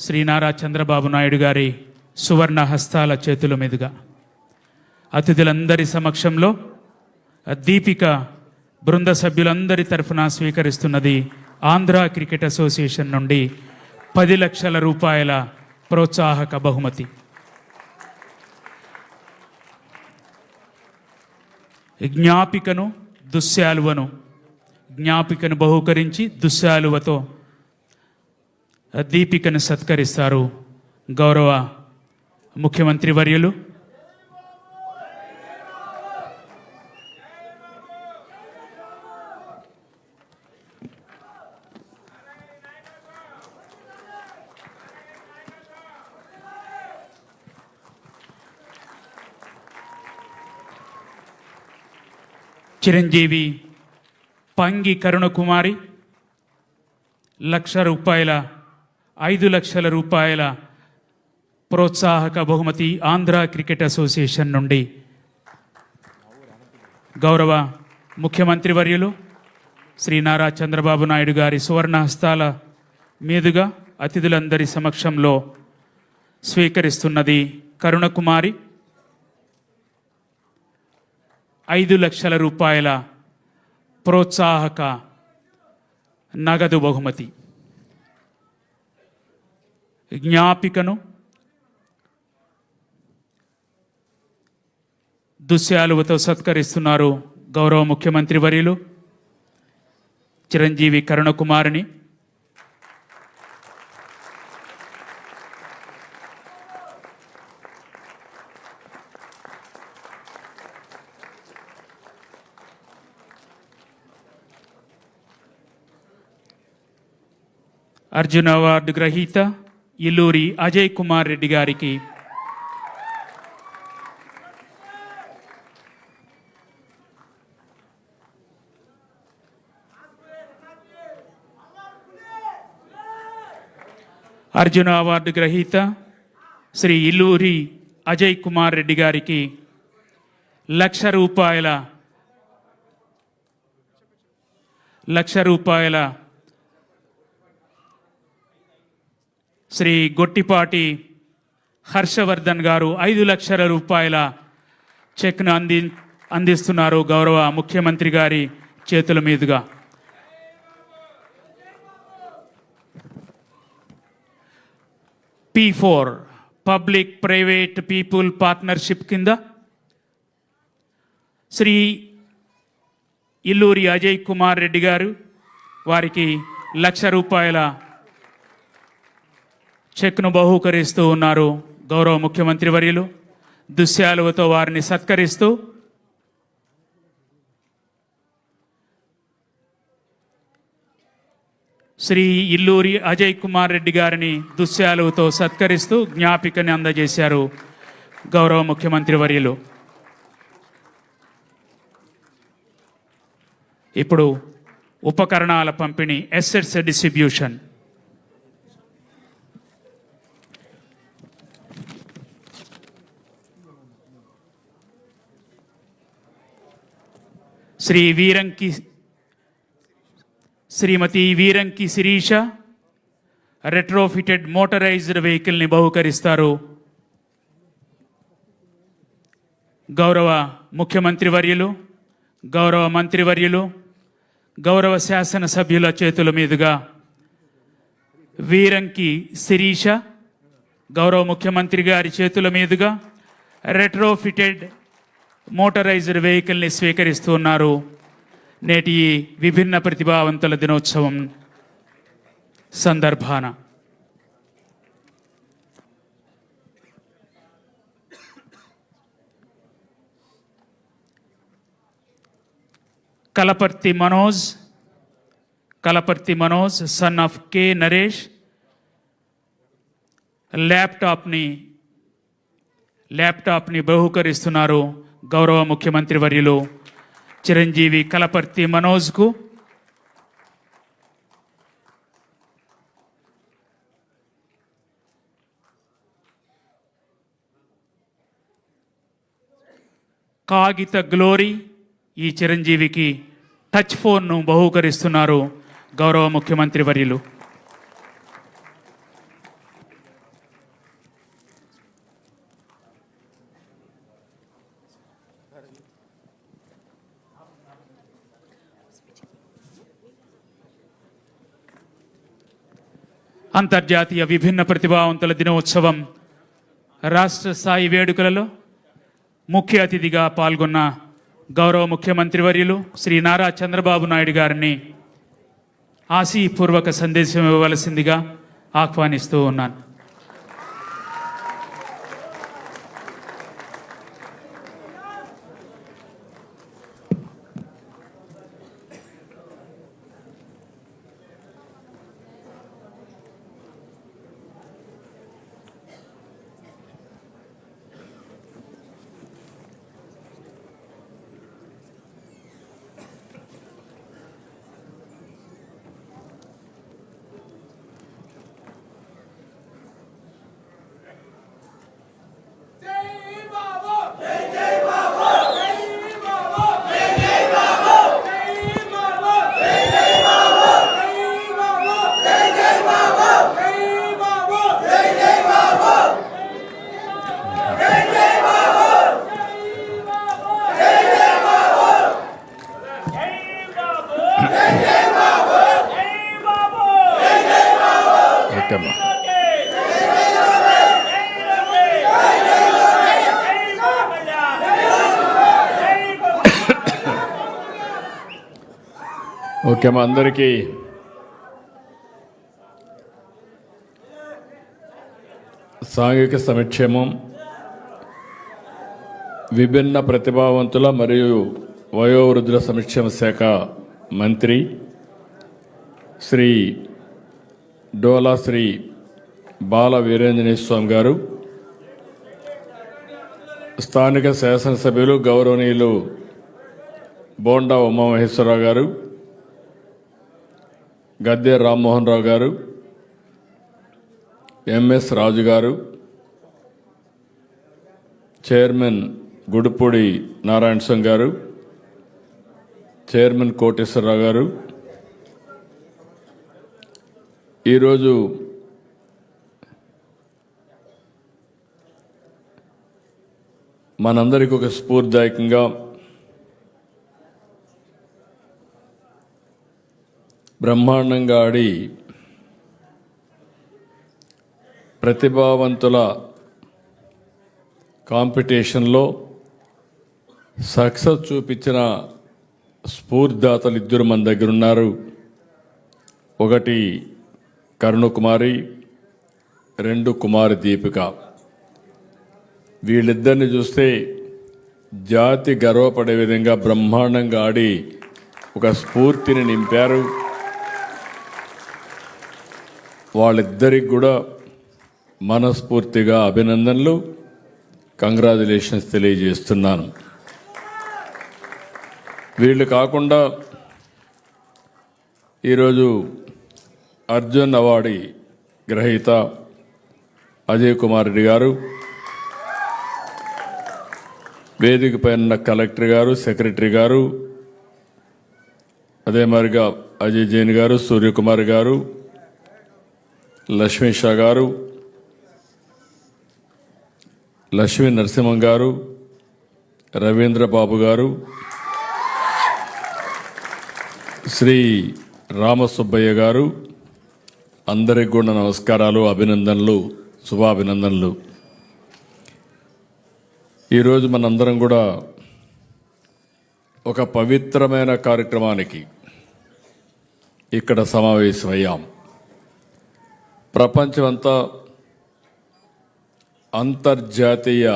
శ్రీ నారా చంద్రబాబు నాయుడు గారి సువర్ణ హస్తాల చేతుల మీదుగా అతిథులందరి సమక్షంలో దీపిక బృంద సభ్యులందరి తరఫున స్వీకరిస్తున్నది ఆంధ్ర క్రికెట్ అసోసియేషన్ నుండి 10 లక్షల రూపాయల ప్రోత్సాహక బహుమతి. జ్ఞాపికను బహూకరించి దుశ్శాలువతో దీపికను సత్కరిస్తారు గౌరవ ముఖ్యమంత్రి వర్యులు. చిరంజీవి పంగి కరుణకుమారి 1,00,000 రూపాయల 5 లక్షల రూపాయల ప్రోత్సాహక బహుమతి ఆంధ్ర క్రికెట్ అసోసియేషన్ నుండి గౌరవ ముఖ్యమంత్రి వర్యులు శ్రీ నారా చంద్రబాబు నాయుడు గారి సువర్ణ హస్తాల మీదుగా అతిథులందరి సమక్షంలో స్వీకరిస్తున్నది కరుణకుమారి 5 లక్షల రూపాయల ప్రోత్సాహక నగదు బహుమతి. జ్ఞాపికను దుశ్శాలువతో సత్కరిస్తున్నారు గౌరవ ముఖ్యమంత్రి వర్యులు చిరంజీవి కరుణకుమారిని. అర్జున అవార్డు గ్రహీత ఇల్లూరి అజయ్ కుమార్ రెడ్డి గారికి అర్జున అవార్డు గ్రహీత శ్రీ ఇల్లూరి అజయ్ కుమార్ రెడ్డి గారికి 1,00,000 రూపాయల శ్రీ గొట్టిపాటి హర్షవర్ధన్ గారు 5 లక్షల రూపాయల చెక్ను అందిస్తున్నారు గౌరవ ముఖ్యమంత్రి గారి చేతుల మీదుగా. P4 public private people partnership కింద శ్రీ ఇల్లూరి అజయ్ కుమార్ రెడ్డి గారు వారికి 1,00,000 రూపాయల చెక్ను బహూకరిస్తూ ఉన్నారు గౌరవ ముఖ్యమంత్రి వర్యులు. దుశ్శాలువతో వారిని సత్కరిస్తూ శ్రీ ఇల్లూరి అజయ్ కుమార్ రెడ్డి గారిని దుశ్శాలువతో సత్కరిస్తూ జ్ఞాపికని అందజేశారు గౌరవ ముఖ్యమంత్రి వర్యులు. ఇప్పుడు ఉపకరణాల పంపిణీ, ఎసెట్స్ డిస్ట్రిబ్యూషన్. శ్రీమతి వీరంకి శిరీష రెట్రోఫిటెడ్ మోటరైజ్డ్ వెహికల్ని బహుకరిస్తారు గౌరవ ముఖ్యమంత్రి వర్యులు, గౌరవ మంత్రివర్యులు, గౌరవ శాసనసభ్యుల చేతుల మీదుగా వీరంకి శిరీష గౌరవ ముఖ్యమంత్రి గారి చేతుల మీదుగా రెట్రోఫిటెడ్ మోటరైజ్డ్ వెహికల్ని స్వీకరిస్తున్నారు. నేటి విభిన్న ప్రతిభావంతుల దినోత్సవం సందర్భాన కలపర్తి మనోజ్ సన్ ఆఫ్ కే నరేష్ ల్యాప్టాప్ని బహుకరిస్తున్నారు గౌరవ ముఖ్యమంత్రి వర్యులు చిరంజీవి కలపర్తి మనోజ్కు. కాగిత గ్లోరీ ఈ చిరంజీవికి టచ్ ఫోన్ను బహూకరిస్తున్నారు గౌరవ ముఖ్యమంత్రి వర్యులు. అంతర్జాతీయ విభిన్న ప్రతిభావంతుల దినోత్సవం రాష్ట్ర స్థాయి వేడుకలలో ముఖ్య అతిథిగా పాల్గొన్న గౌరవ ముఖ్యమంత్రి వర్యులు శ్రీ నారా చంద్రబాబు నాయుడు గారిని ఆశీపూర్వక సందేశం ఇవ్వవలసిందిగా ఆహ్వానిస్తూ ఉన్నాను. ఓకే మా అందరికీ సాంఘిక సంక్షేమం, విభిన్న ప్రతిభావంతుల మరియు వయోవృద్ధుల సంక్షేమ శాఖ మంత్రి శ్రీ డోలా శ్రీ బాల వీరేంజనేయ స్వామి గారు, స్థానిక శాసనసభ్యులు గౌరవనీయులు బోండా ఉమామహేశ్వరరావు గారు, గద్దె రామ్మోహన్ రావు గారు, ఎంఎస్ రాజు గారు, చైర్మన్ గుడిపూడి నారాయణ స్వామి గారు, చైర్మన్ కోటేశ్వరరావు గారు, ఈరోజు మనందరికీ ఒక స్ఫూర్తిదాయకంగా బ్రహ్మాండంగా ఆడి ప్రతిభావంతుల కాంపిటీషన్లో సక్సెస్ చూపించిన స్ఫూర్తిదాతలు ఇద్దరు మన దగ్గర ఉన్నారు. ఒకటి కరుణకుమారి, రెండు కుమారి దీపిక. వీళ్ళిద్దరిని చూస్తే జాతి గర్వపడే విధంగా బ్రహ్మాండంగా ఆడి ఒక స్ఫూర్తిని నింపారు. వాళ్ళిద్దరికి కూడా మనస్ఫూర్తిగా అభినందనలు, కంగ్రాచులేషన్స్ తెలియజేస్తున్నాను. వీళ్ళు కాకుండా ఈరోజు అర్జున్ అవార్డు గ్రహీత అజయ్ కుమార్ రెడ్డి గారు, వేదిక పైన కలెక్టర్ గారు, సెక్రటరీ గారు, అదే మరిగా అజయ్ జైన్ గారు, సూర్యకుమార్ గారు, లక్ష్మీ షా గారు, లక్ష్మీ నరసింహం గారు, రవీంద్ర బాబు గారు, శ్రీ రామసుబ్బయ్య గారు, అందరికి కూడా నమస్కారాలు, అభినందనలు, శుభాభినందనలు. ఈరోజు మనందరం కూడా ఒక పవిత్రమైన కార్యక్రమానికి ఇక్కడ సమావేశమయ్యాం. ప్రపంచమంతా అంతర్జాతీయ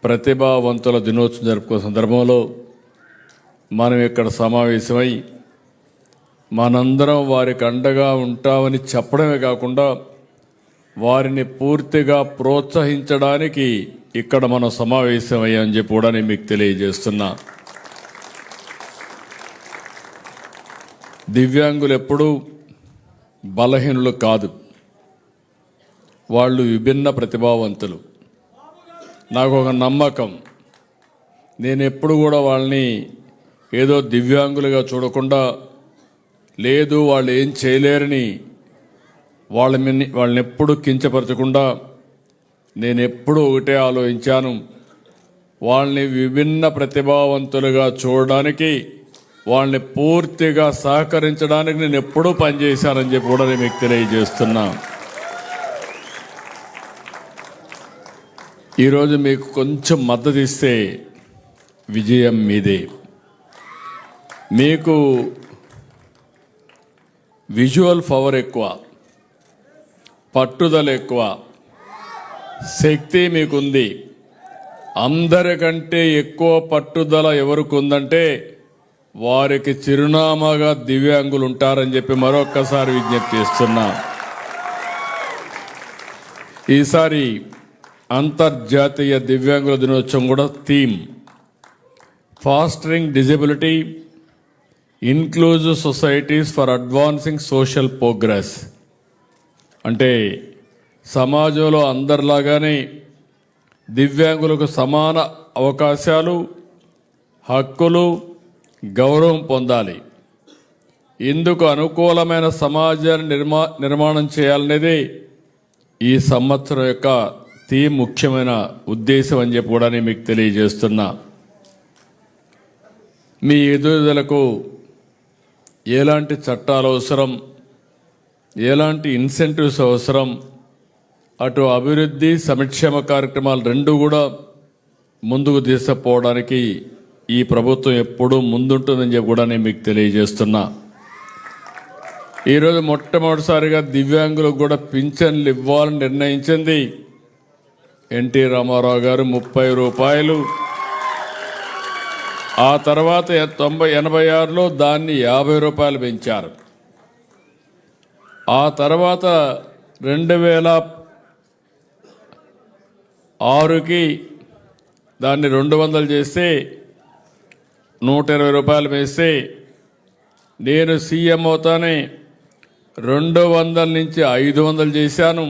ప్రతిభావంతుల దినోత్సవం జరుపుకునే సందర్భంలో మనం ఇక్కడ సమావేశమై మనందరం వారికి అండగా ఉంటామని చెప్పడమే కాకుండా వారిని పూర్తిగా ప్రోత్సహించడానికి ఇక్కడ మనం సమావేశమయ్యామని చెప్పి కూడా నేను మీకు తెలియజేస్తున్నా. దివ్యాంగులు ఎప్పుడూ బలహీనులు కాదు, వాళ్ళు విభిన్న ప్రతిభావంతులు. నాకు ఒక నమ్మకం, నేను ఎప్పుడు కూడా వాళ్ళని ఏదో దివ్యాంగులుగా చూడకుండా, లేదు వాళ్ళు ఏం చేయలేరని వాళ్ళని ఎప్పుడు కించపరచకుండా నేను ఎప్పుడూ ఒకటే ఆలోచించాను, వాళ్ళని విభిన్న ప్రతిభావంతులుగా చూడడానికి, వాళ్ళని పూర్తిగా సహకరించడానికి నేను ఎప్పుడూ పనిచేశానని చెప్పి కూడా నేను మీకు తెలియజేస్తున్నా. ఈరోజు మీకు కొంచెం మద్దతు ఇస్తే విజయం మీదే. మీకు విజువల్ పవర్ ఎక్కువ, పట్టుదల ఎక్కువ, శక్తి మీకుంది. అందరికంటే ఎక్కువ పట్టుదల ఎవరికి ఉందంటే వారికి చిరునామాగా దివ్యాంగులు ఉంటారని చెప్పి మరొక్కసారి విజ్ఞప్తి చేస్తున్నా. ఈసారి అంతర్జాతీయ దివ్యాంగుల దినోత్సవం కూడా theme fostering disability, inclusive societies for advancing social progress. అంటే సమాజంలో అందరిలాగానే దివ్యాంగులకు సమాన అవకాశాలు, హక్కులు, గౌరవం పొందాలి. ఇందుకు అనుకూలమైన సమాజాన్ని నిర్మాణం చేయాలనేది ఈ సంవత్సరం యొక్క థీమ్, ముఖ్యమైన ఉద్దేశం అని చెప్పి కూడా నేను మీకు తెలియజేస్తున్నా. మీ ఎదుగుదలకు ఎలాంటి చట్టాలు అవసరం, ఎలాంటి ఇన్సెంటివ్స్ అవసరం, అటు అభివృద్ధి సంక్షేమ కార్యక్రమాలు రెండు కూడా ముందుకు తీసుకుపోవడానికి ఈ ప్రభుత్వం ఎప్పుడూ ముందుంటుందని చెప్పి కూడా నేను మీకు తెలియజేస్తున్నా. ఈరోజు మొట్టమొదటిసారిగా దివ్యాంగులకు కూడా పింఛన్లు ఇవ్వాలని నిర్ణయించింది ఎన్టీ రామారావు గారు. 30 రూపాయలు. ఆ తర్వాత 86లో దాన్ని 50 రూపాయలు పెంచారు. ఆ తర్వాత 2006కి దాన్ని 200 చేస్తే 120 రూపాయలు వేస్తే నేను సీఎం అవుతానే 200 నుంచి 500 చేశాను.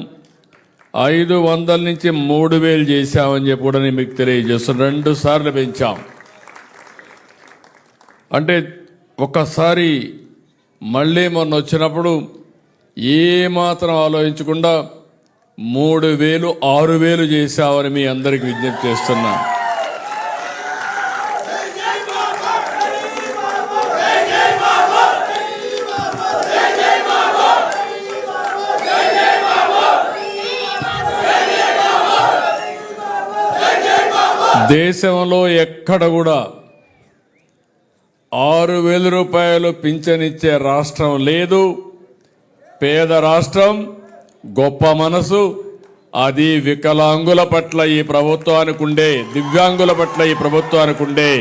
500 నుంచి 3000 చేశామని చెప్పి కూడా నేను మీకు తెలియజేస్తున్నాను. 2 సార్లు పెంచాం. అంటే ఒకసారి మళ్ళీ మొన్న వచ్చినప్పుడు ఏమాత్రం ఆలోచించకుండా 3000, 6000 చేశామని మీ అందరికి విజ్ఞప్తి చేస్తున్నా. దేశంలో ఎక్కడ కూడా 6000 రూపాయలు పింఛనిచ్చే రాష్ట్రం లేదు. పేద రాష్ట్రం, గొప్ప మనసు, అది వికలాంగుల పట్ల ఈ ప్రభుత్వానికి ఉండే, దివ్యాంగుల పట్ల ఈ ప్రభుత్వానికి ఉండే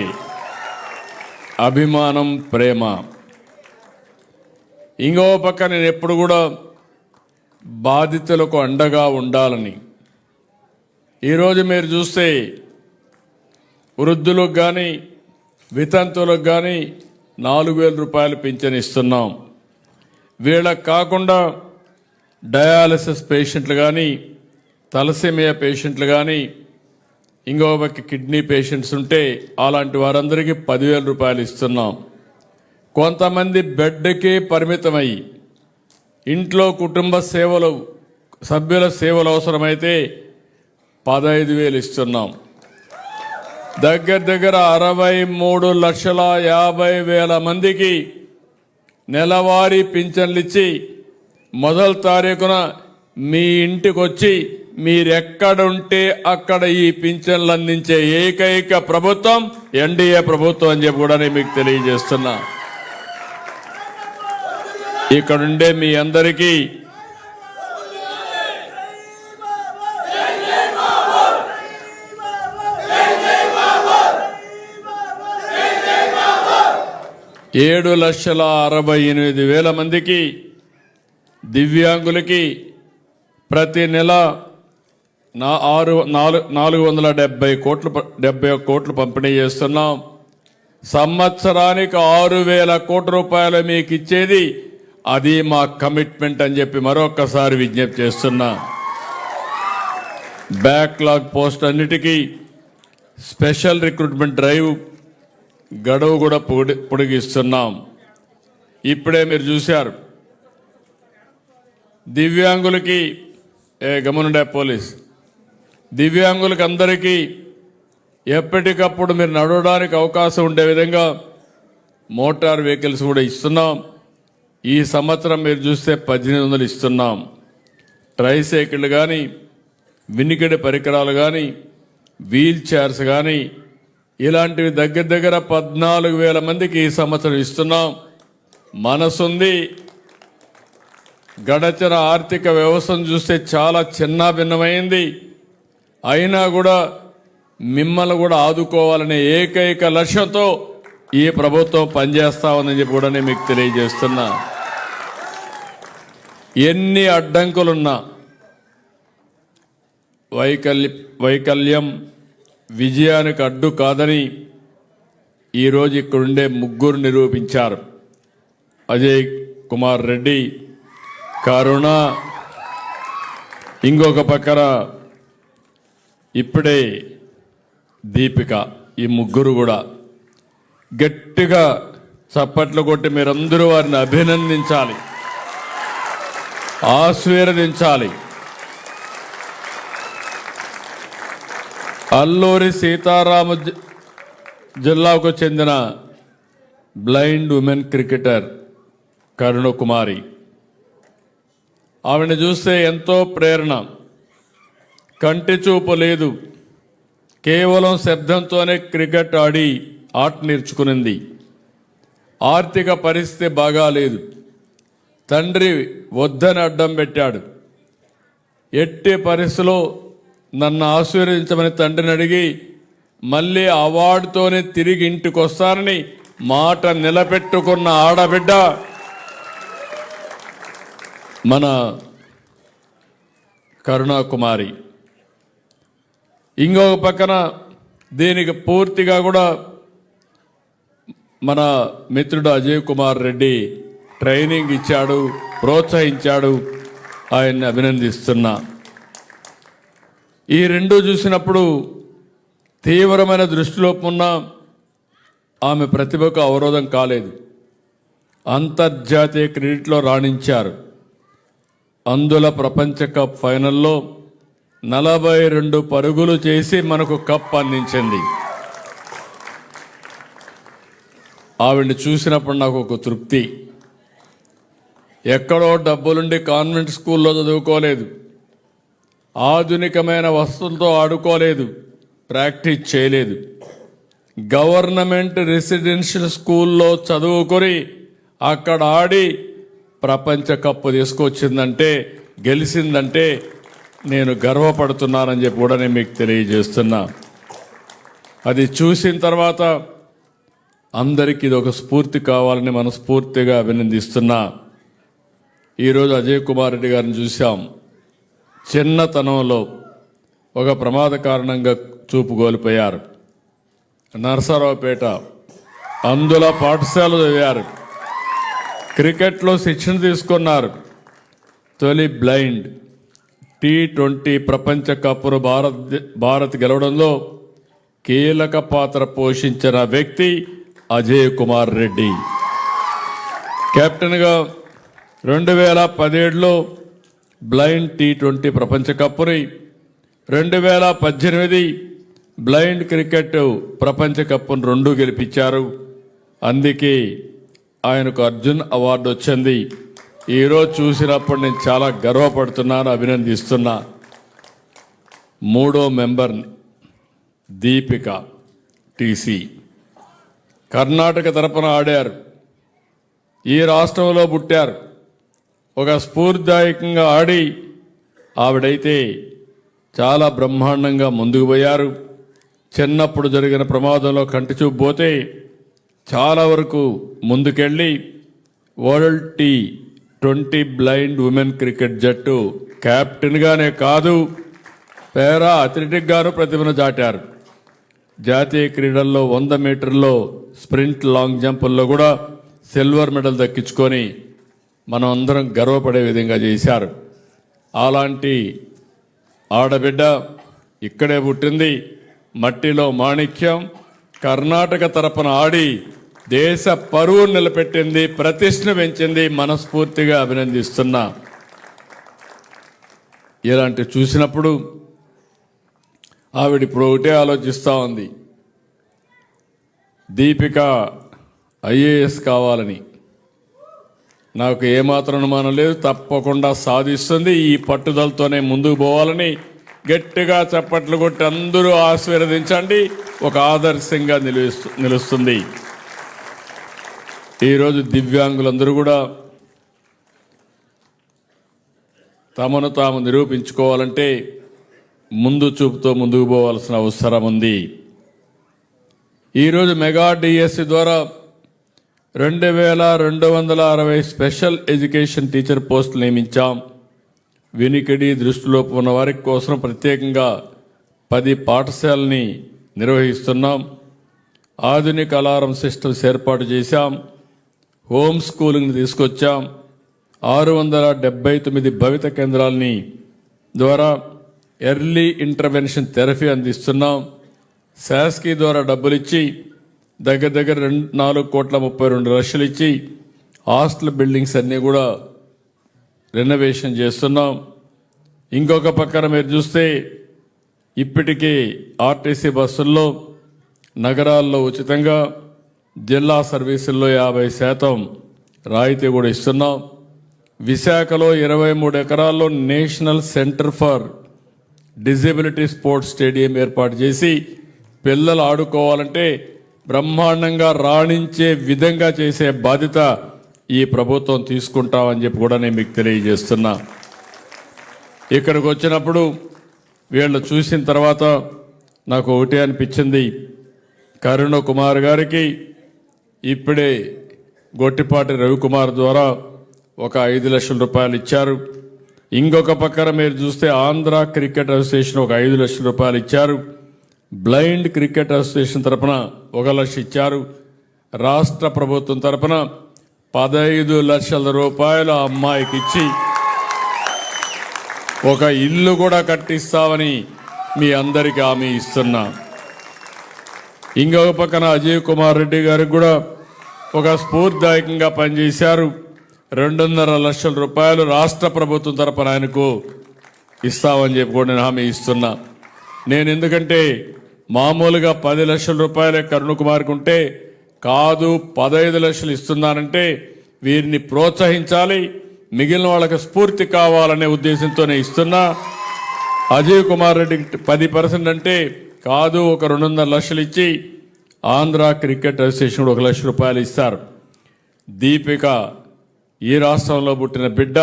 అభిమానం, ప్రేమ. ఇంకో పక్క నేను ఎప్పుడు కూడా బాధితులకు అండగా ఉండాలని. ఈరోజు మీరు చూస్తే వృద్ధులకు కానీ వితంతువులకు కానీ 4000 రూపాయలు పింఛన్ ఇస్తున్నాం. వీళ్ళకు కాకుండా డయాలసిస్ పేషెంట్లు కానీ, తలసేమియా పేషెంట్లు కానీ, ఇంకో పక్క కిడ్నీ పేషెంట్స్ ఉంటే అలాంటి వారందరికీ 10,000 రూపాయలు ఇస్తున్నాం. కొంతమంది బెడ్కి పరిమితమై ఇంట్లో కుటుంబ సేవలు, సభ్యుల సేవలు అవసరమైతే 15,000 ఇస్తున్నాం. దగ్గర 63,50,000 మందికి నెలవారీ పింఛన్లు ఇచ్చి మొదటి తారీఖున మీ ఇంటికి వచ్చి మీరెక్కడుంటే అక్కడ ఈ పింఛన్లు అందించే ఏకైక ప్రభుత్వం ఎన్డీఏ ప్రభుత్వం అని చెప్పి కూడా నేను మీకు తెలియజేస్తున్నా. ఇక్కడుండే మీ అందరికీ ఏడు 7,68,000 మందికి దివ్యాంగులకి ప్రతి నెల 470 కోట్లు పంపిణీ చేస్తున్నాం. సంవత్సరానికి 6,000 కోట్ల రూపాయలు మీకు ఇచ్చేది అది మా కమిట్మెంట్ అని చెప్పి మరొకసారి విజ్ఞప్తి చేస్తున్నా. బ్యాక్లాగ్ పోస్ట్ అన్నిటికీ స్పెషల్ రిక్రూట్మెంట్ డ్రైవ్ గడువు కూడా పొడిగిస్తున్నాం. ఇప్పుడే మీరు చూశారు దివ్యాంగులకి గమనుండే పోలీస్ దివ్యాంగులకి అందరికీ ఎప్పటికప్పుడు మీరు నడవడానికి అవకాశం ఉండే విధంగా మోటార్ వెహికల్స్ కూడా ఇస్తున్నాం. ఈ సంవత్సరం మీరు చూస్తే 1800 ఇస్తున్నాం. ట్రైసైకిళ్ళు కానీ వినికిడి పరికరాలు కానీ వీల్ చైర్స్ కానీ ఇలాంటివి దగ్గర 14,000 మందికి ఈ సంవత్సరం ఇస్తున్నాం. మనసుంది. గడచిన ఆర్థిక వ్యవస్థను చూస్తే చాలా చిన్న భిన్నమైంది. అయినా కూడా మిమ్మల్ని కూడా ఆదుకోవాలనే ఏకైక లక్ష్యంతో ఈ ప్రభుత్వం పనిచేస్తా ఉందని చెప్పి కూడా నేను మీకు తెలియజేస్తున్నా. ఎన్ని అడ్డంకులున్నా వైకల్యం విజయానికి అడ్డు కాదని ఈరోజు ఇక్కడుండే ముగ్గురు నిరూపించారు. అజయ్ కుమార్ రెడ్డి, కరుణ, ఇంకొక పక్కన ఇప్పుడే దీపిక. ఈ ముగ్గురు కూడా గట్టిగా చప్పట్లు కొట్టి మీరందరూ వారిని అభినందించాలి, ఆశీర్వదించాలి. అల్లూరి సీతారామ జిల్లాకు చెందిన బ్లైండ్ ఉమెన్ క్రికెటర్ కరుణకుమారి. ఆవిడని చూస్తే ఎంతో ప్రేరణ. కంటి చూపు లేదు, కేవలం శబ్దంతోనే క్రికెట్ ఆడి ఆట నేర్చుకునింది. ఆర్థిక పరిస్థితి బాగాలేదు. తండ్రి వద్దని అడ్డం పెట్టాడు. ఎట్టి పరిస్థితిలో నన్ను ఆశీర్వదించమని తండ్రిని అడిగి మళ్ళీ అవార్డుతోనే తిరిగి ఇంటికి వస్తానని మాట నిలబెట్టుకున్న ఆడబిడ్డ మన కరుణకుమారి. ఇంకొక పక్కన దీనికి పూర్తిగా కూడా మన మిత్రుడు అజయ్ కుమార్ రెడ్డి ట్రైనింగ్ ఇచ్చాడు, ప్రోత్సహించాడు. ఆయన్ని అభినందిస్తున్నా. ఈ రెండు చూసినప్పుడు తీవ్రమైన దృష్టిలోపం ఉన్న ఆమె ప్రతిభకు అవరోధం కాలేదు. అంతర్జాతీయ క్రికెట్లో రాణించారు. అందుల ప్రపంచ కప్ ఫైనల్లో 42 పరుగులు చేసి మనకు కప్ అందించింది. ఆవిడ్ని చూసినప్పుడు నాకు ఒక తృప్తి. ఎక్కడో డబ్బులుండి కాన్వెంట్ స్కూల్లో చదువుకోలేదు, ఆధునికమైన వస్తువులతో ఆడుకోలేదు, ప్రాక్టీస్ చేయలేదు. గవర్నమెంట్ రెసిడెన్షియల్ స్కూల్లో చదువుకొని అక్కడ ఆడి ప్రపంచ కప్పు తీసుకొచ్చిందంటే, గెలిచిందంటే నేను గర్వపడుతున్నానని చెప్పి కూడా నేను మీకు తెలియజేస్తున్నా. అది చూసిన తర్వాత అందరికీ ఇది ఒక స్ఫూర్తి కావాలని మనస్ఫూర్తిగా అభినందిస్తున్నా. ఈరోజు అజయ్ కుమార్ రెడ్డి గారిని చూశాం. చిన్నతనంలో ఒక ప్రమాద కారణంగా చూపు కోల్పోయారు. నరసరావుపేట అందుల పాఠశాల చదివారు. క్రికెట్లో శిక్షణ తీసుకున్నారు. తొలి బ్లైండ్ T20 ప్రపంచ కప్ను భారత్ గెలవడంలో కీలక పాత్ర పోషించిన వ్యక్తి అజయ్ కుమార్ రెడ్డి. కెప్టెన్గా 2017లో బ్లైండ్ T20 ప్రపంచ కప్ని, 2018 బ్లైండ్ క్రికెట్ ప్రపంచ కప్ను 2 గెలిపించారు. అందుకే ఆయనకు అర్జున్ అవార్డు వచ్చింది. ఈరోజు చూసినప్పుడు నేను చాలా గర్వపడుతున్నాను, అభినందిస్తున్నా. 3వ మెంబర్ దీపిక టీసీ కర్ణాటక తరపున ఆడారు. ఈ రాష్ట్రంలో పుట్టారు. ఒక స్ఫూర్తిదాయకంగా ఆడి ఆవిడైతే చాలా బ్రహ్మాండంగా ముందుకు పోయారు. చిన్నప్పుడు జరిగిన ప్రమాదంలో కంటి చూపు పోతే చాలా వరకు ముందుకెళ్ళి world T20 blind women cricket జట్టు కెప్టెన్గానే కాదు, పారా అథ్లెటిక్ గాను ప్రతిభను చాటారు. జాతీయ క్రీడల్లో 100 మీటర్లో స్ప్రింట్, లాంగ్ జంపుల్లో కూడా సిల్వర్ మెడల్ దక్కించుకొని మనం అందరం గర్వపడే విధంగా చేశారు. అలాంటి ఆడబిడ్డ ఇక్కడే పుట్టింది. మట్టిలో మాణిక్యం కర్ణాటక తరపున ఆడి దేశ పరువు నిలబెట్టింది, ప్రతిష్టను పెంచింది. మనస్ఫూర్తిగా అభినందిస్తున్నా. ఇలాంటి చూసినప్పుడు ఆవిడ ఇప్పుడు ఒకటే ఆలోచిస్తూ ఉంది, దీపిక ఐఏఎస్ కావాలని. నాకు ఏమాత్రం అనుమానం లేదు, తప్పకుండా సాధిస్తుంది. ఈ పట్టుదలతోనే ముందుకు పోవాలని గట్టిగా చప్పట్లు కొట్టి అందరూ ఆశీర్వదించండి. ఒక ఆదర్శంగా నిలుస్తుంది. ఈరోజు దివ్యాంగులందరూ కూడా తమను తాము నిరూపించుకోవాలంటే ముందు చూపుతో ముందుకు పోవాల్సిన అవసరం ఉంది. ఈరోజు మెగా డిఎస్సి ద్వారా 2260 స్పెషల్ ఎడ్యుకేషన్ టీచర్ పోస్టులు నియమించాం. వినికిడి దృష్టిలోపు ఉన్న వారి కోసం ప్రత్యేకంగా 10 పాఠశాలని నిర్వహిస్తున్నాం. ఆధునిక అలారం సిస్టమ్స్ ఏర్పాటు చేశాం. హోమ్ స్కూలింగ్ తీసుకొచ్చాం. 679 భవిత కేంద్రాలని ద్వారా ఎర్లీ ఇంటర్వెన్షన్ థెరపీ అందిస్తున్నాం. శాస్కీ ద్వారా డబ్బులు ఇచ్చి దగ్గర 4,32,00,000 ఇచ్చి హాస్టల్ బిల్డింగ్స్ అన్నీ కూడా రెనోవేషన్ చేస్తున్నాం. ఇంకొక పక్కన మీరు చూస్తే ఇప్పటికీ ఆర్టీసీ బస్సుల్లో నగరాల్లో ఉచితంగా, జిల్లా సర్వీసుల్లో 50% రాయితీ కూడా ఇస్తున్నాం. విశాఖలో 23 ఎకరాల్లో national centre for disability sports stadium ఏర్పాటు చేసి పిల్లలు ఆడుకోవాలంటే బ్రహ్మాండంగా రాణించే విధంగా చేసే బాధ్యత ఈ ప్రభుత్వం తీసుకుంటామని చెప్పి కూడా నేను మీకు తెలియజేస్తున్నా. ఇక్కడికి వచ్చినప్పుడు వీళ్ళు చూసిన తర్వాత నాకు ఒకటే అనిపించింది, కరుణ కుమార్ గారికి ఇప్పుడే గొట్టిపాటి రవికుమార్ ద్వారా ఒక 5 లక్షల రూపాయలు ఇచ్చారు. ఇంకొక పక్కన మీరు చూస్తే ఆంధ్ర క్రికెట్ అసోసియేషన్ ఒక 5 లక్షల రూపాయలు ఇచ్చారు. బ్లైండ్ క్రికెట్ అసోసియేషన్ తరపున 1 లక్ష ఇచ్చారు. రాష్ట్ర ప్రభుత్వం తరపున 15 లక్షల రూపాయలు ఆ అమ్మాయికి ఇచ్చి ఒక ఇల్లు కూడా కట్టిస్తామని మీ అందరికీ హామీ ఇస్తున్నా. ఇంకొక పక్కన అజయ్ కుమార్ రెడ్డి గారికి కూడా ఒక స్ఫూర్తిదాయకంగా పనిచేశారు. 2.5 లక్షల రూపాయలు రాష్ట్ర ప్రభుత్వం తరపున ఆయనకు ఇస్తామని చెప్పి కూడా నేను హామీ ఇస్తున్నా. నేను ఎందుకంటే మామూలుగా 10 లక్షల రూపాయలే కరుణ కుమార్కి ఉంటే కాదు 15 లక్షలు ఇస్తున్నానంటే వీరిని ప్రోత్సహించాలి, మిగిలిన వాళ్ళకి స్ఫూర్తి కావాలనే ఉద్దేశంతోనే ఇస్తున్నా. అజయ్ కుమార్ రెడ్డికి 10% అంటే కాదు ఒక 2.5 లక్షలు ఇచ్చి ఆంధ్ర క్రికెట్ అసోసియేషన్ 1 లక్ష రూపాయలు ఇస్తారు. దీపిక ఈ రాష్ట్రంలో పుట్టిన బిడ్డ,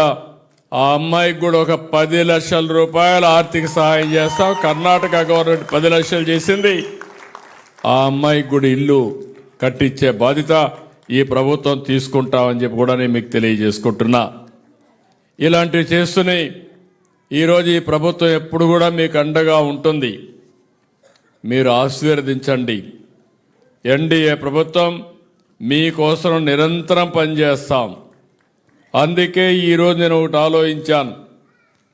ఆ అమ్మాయికి కూడా ఒక 10 లక్షల రూపాయలు ఆర్థిక సహాయం చేస్తాం. కర్ణాటక గవర్నమెంట్ 10 లక్షలు చేసింది. ఆ అమ్మాయికి కూడా ఇల్లు కట్టించే బాధ్యత ఈ ప్రభుత్వం తీసుకుంటామని చెప్పి కూడా నేను మీకు తెలియజేసుకుంటున్నా. ఇలాంటివి చేస్తూనే ఈరోజు ఈ ప్రభుత్వం ఎప్పుడు కూడా మీకు అండగా ఉంటుంది. మీరు ఆశీర్వదించండి. ఎన్డీఏ ప్రభుత్వం మీకోసం నిరంతరం పనిచేస్తాం. అందుకే ఈరోజు నేను ఒకటి ఆలోచించాను,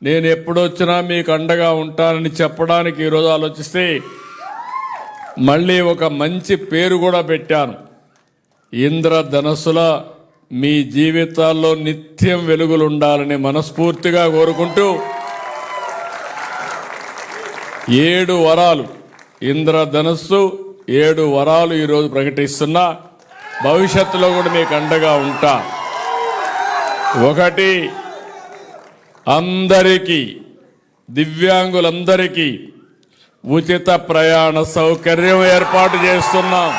నేను ఎప్పుడొచ్చినా మీకు అండగా ఉంటానని చెప్పడానికి ఈరోజు ఆలోచిస్తే మళ్ళీ ఒక మంచి పేరు కూడా పెట్టాను. ఇంద్రధనస్సుల మీ జీవితాల్లో నిత్యం వెలుగులు ఉండాలని మనస్ఫూర్తిగా కోరుకుంటూ 7 వరాలు, ఇంద్రధనస్సు 7 వరాలు ఈరోజు ప్రకటిస్తున్నా. భవిష్యత్తులో కూడా మీకు అండగా ఉంటా. 1, అందరికీ దివ్యాంగులందరికీ ఉచిత ప్రయాణ సౌకర్యం ఏర్పాటు చేస్తున్నాం.